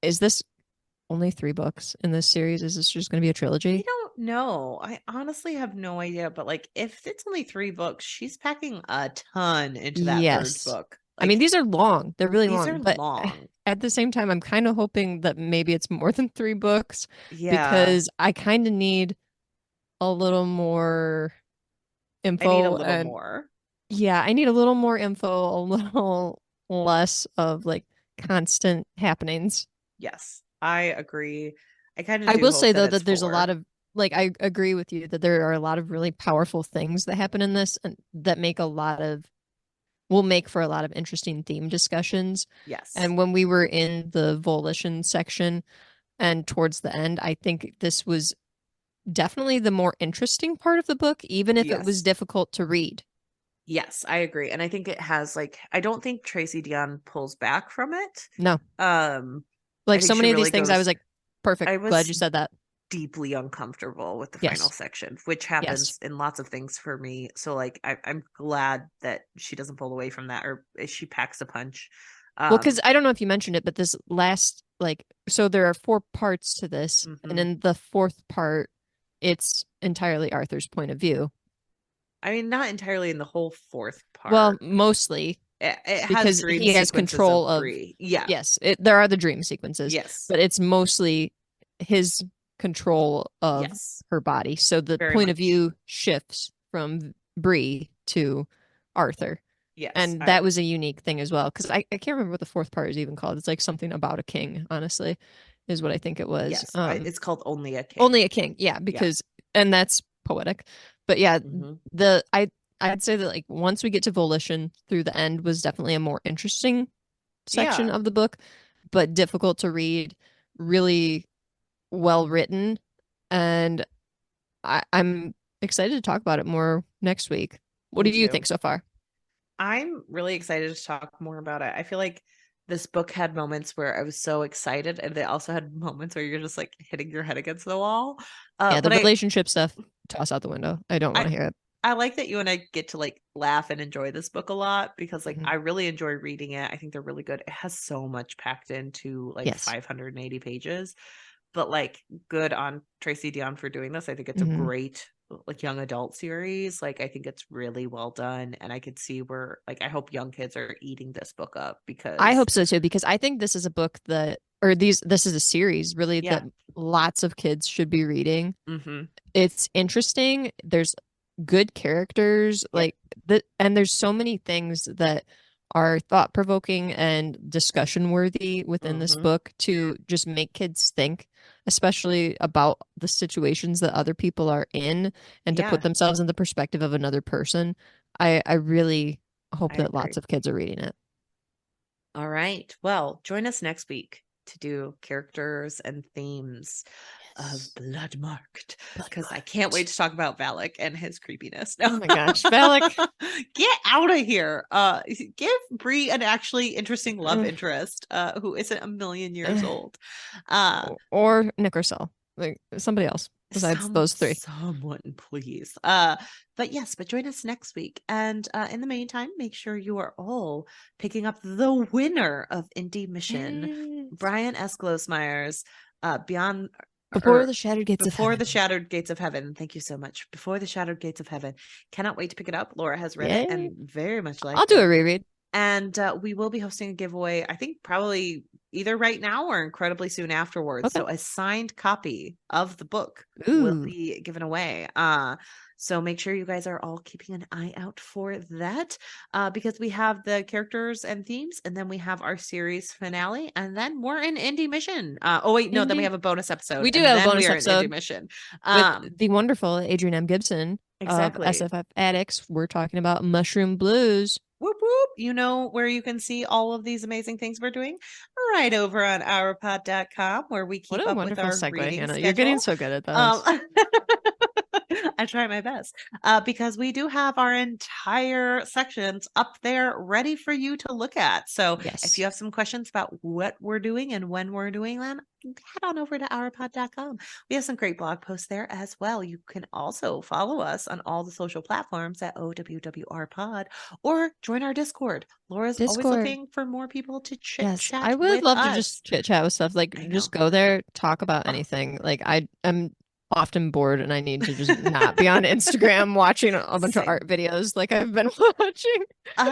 is this only 3 books in this series? Is this just going to be a trilogy? I don't know. I honestly have no idea, but like if it's only 3 books, she's packing a ton into that 3rd book. Like, I mean, these are long. They're really long. But at the same time, I'm kind of hoping that maybe it's more than 3 books. Because I kind of need a little more info. I need a little more. Yeah, I need a little more info, a little less of like constant happenings. Yes, I agree. I will say though that there's a lot of like, I agree with you that there are a lot of really powerful things that happen in this and that will make for a lot of interesting theme discussions. Yes. And when we were in the volition section and towards the end, I think this was definitely the more interesting part of the book, even if it was Yes. difficult to read. Yes, I agree. And I think it has like I don't think Tracy Deonn pulls back from it. No, I like think so she many of these really things, I goes was like, perfect. I Glad was you said that. deeply uncomfortable with the final Yes. section, which Yes. happens in lots of things for me. So like I'm glad that she doesn't pull away from that or she packs a punch. Well, because Um I don't know if you mentioned it, but this last, like, so there are 4 parts to this. And mhm. in the 4th part, it's entirely Arthur's point of view. I mean not entirely in the whole fourth Well, part. mostly It has because dream he has sequences of control of, Bree. Yeah. yes, there are the dream sequences, Yes. but it's mostly his control of Yes. her body. So the Very point of much. view shifts from Bree to Arthur. Yes. And I that was a unique thing as well. Because I can't remember what the 4th part is even called. It's like something about a king, honestly, is what I think it was. yes. It's called Only a King. Only a king, yeah, Yeah. because and that's poetic. But yeah, Hmm. the I'd say that like once we get to Volition through the end was definitely a more interesting section Yeah. of the book, but difficult to read, really well written, and I'm excited to talk about it more next week. What Me do you too. think so far? I'm really excited to talk more about it. I feel like this book had moments where I was so excited, and it also had moments where you're just like hitting your head against the wall. Yeah, the But I, relationship stuff, toss out the window. I don't want I, to hear it. I like that you and I get to like laugh and enjoy this book a lot because like Mhm. I really enjoy reading it. I think they're really good. It has so much packed into like Yes. 580 pages, but like good on Tracy Deonn for doing this. I think it's a Hmm. great like young adult series. Like I think it's really well done, and I could see where like I hope young kids are eating this book up I because hope so too, because I think this is a book that, or this is a series really yeah. that lots of kids should be reading. Mm-hmm. It's interesting. There's good characters, Yep. like and there's so many things that are thought provoking and discussion worthy within this Mm-hmm. book to just make kids think, especially about the situations that other people are in and to put Yeah, themselves in the perspective of another person. I really hope I that lots agree. of kids are reading it. All right. Well, join us next week to do characters and themes of Yes. Bloodmarked because I can't wait Bloodmarked. to talk about Valak and his creepiness. Oh No. my gosh, Valak. Get out of here. Give Bree an actually interesting love interest who isn't a million years old. Uh Or Nick or Sel. Like somebody else besides those 3. someone please. But yes, but join us next week. And in the meantime, make sure you are all picking up the winner of Indie Mission, Yes. Brian S. Glosmeyer's Beyond Before or the Shattered Gates of Before the Heaven. Shattered Gates of Heaven. Thank you so much. Before the Shattered Gates of Heaven. Cannot wait to pick it up. Laura has read it Yay. and very much I'll liked do it. a reread. And we will be hosting a giveaway, I think probably either right now or incredibly soon afterwards. Okay. So a signed copy of the book will Ooh. be given away. So make sure you guys are all keeping an eye out for that because we have the characters and themes, and then we have our series finale, and then we're in Indie Mission. Oh wait, no, then we Indeed. have a bonus episode, We do and have a then we bonus are in Indie episode Mission. with Um, the wonderful Adrienne M. Gibson of exactly. SFF Addicts. We're talking about Mushroom Blues. Whoop whoop. You know where you can see all of these amazing things we're doing? Right over on ourpod.com, where we What keep a up with wonderful our segue, reading Hannah. You're getting schedule. so good at Um, this. I try my best because we do have our entire sections up there ready for you to look at. So if Yes. you have some questions about what we're doing and when we're doing them, head on over to ourpod.com. We have some great blog posts there as well. You can also follow us on all the social platforms at OWWRpod or join our Discord. Laura's always Discord. looking for more people to chit Yes, chat I would with love to us. just chit chat with stuff. Like, I just know. go there, talk about anything. Like, I am often bored and I need to just not be on Instagram watching a bunch of Same. art videos like I've been watching.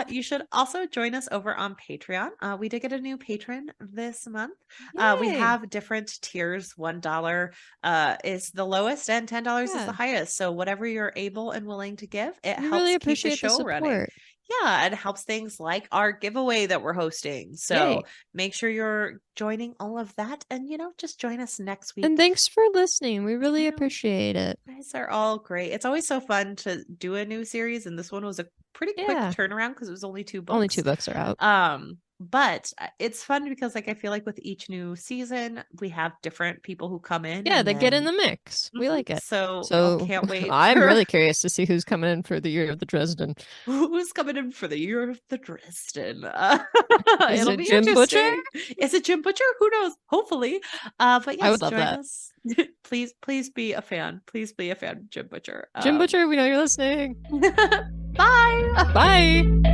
You should also join us over on Patreon. We did get a new patron this month. We Yay. have different tiers. $1 is the lowest, and $10 is the Yeah, highest. So whatever you're able and willing to give, it we really helps keep the appreciate the show running. support. Yeah, it helps things like our giveaway that we're hosting. So Yay. make sure you're joining all of that, and just join us next And week. thanks for listening. We I really know. appreciate it. You guys are all great. It's always so fun to do a new series, and this one was a pretty quick Yeah, turnaround because it was only two only books. 2 books are out. but it's fun because like I feel like with each new season we have different people who come in. Yeah, and they get in then the mix. We like it. So I So can't wait I'm for really curious to see who's coming in for the year of the Dresden. who's coming in for the year of the Dresden. Is It'll it be Jim Butcher? interesting. Is it Jim Butcher? Who knows? Hopefully. But I would yes, love join that. us. Please be a fan. Please be a fan of Jim Butcher. Jim Butcher, we know you're listening. Bye. Bye.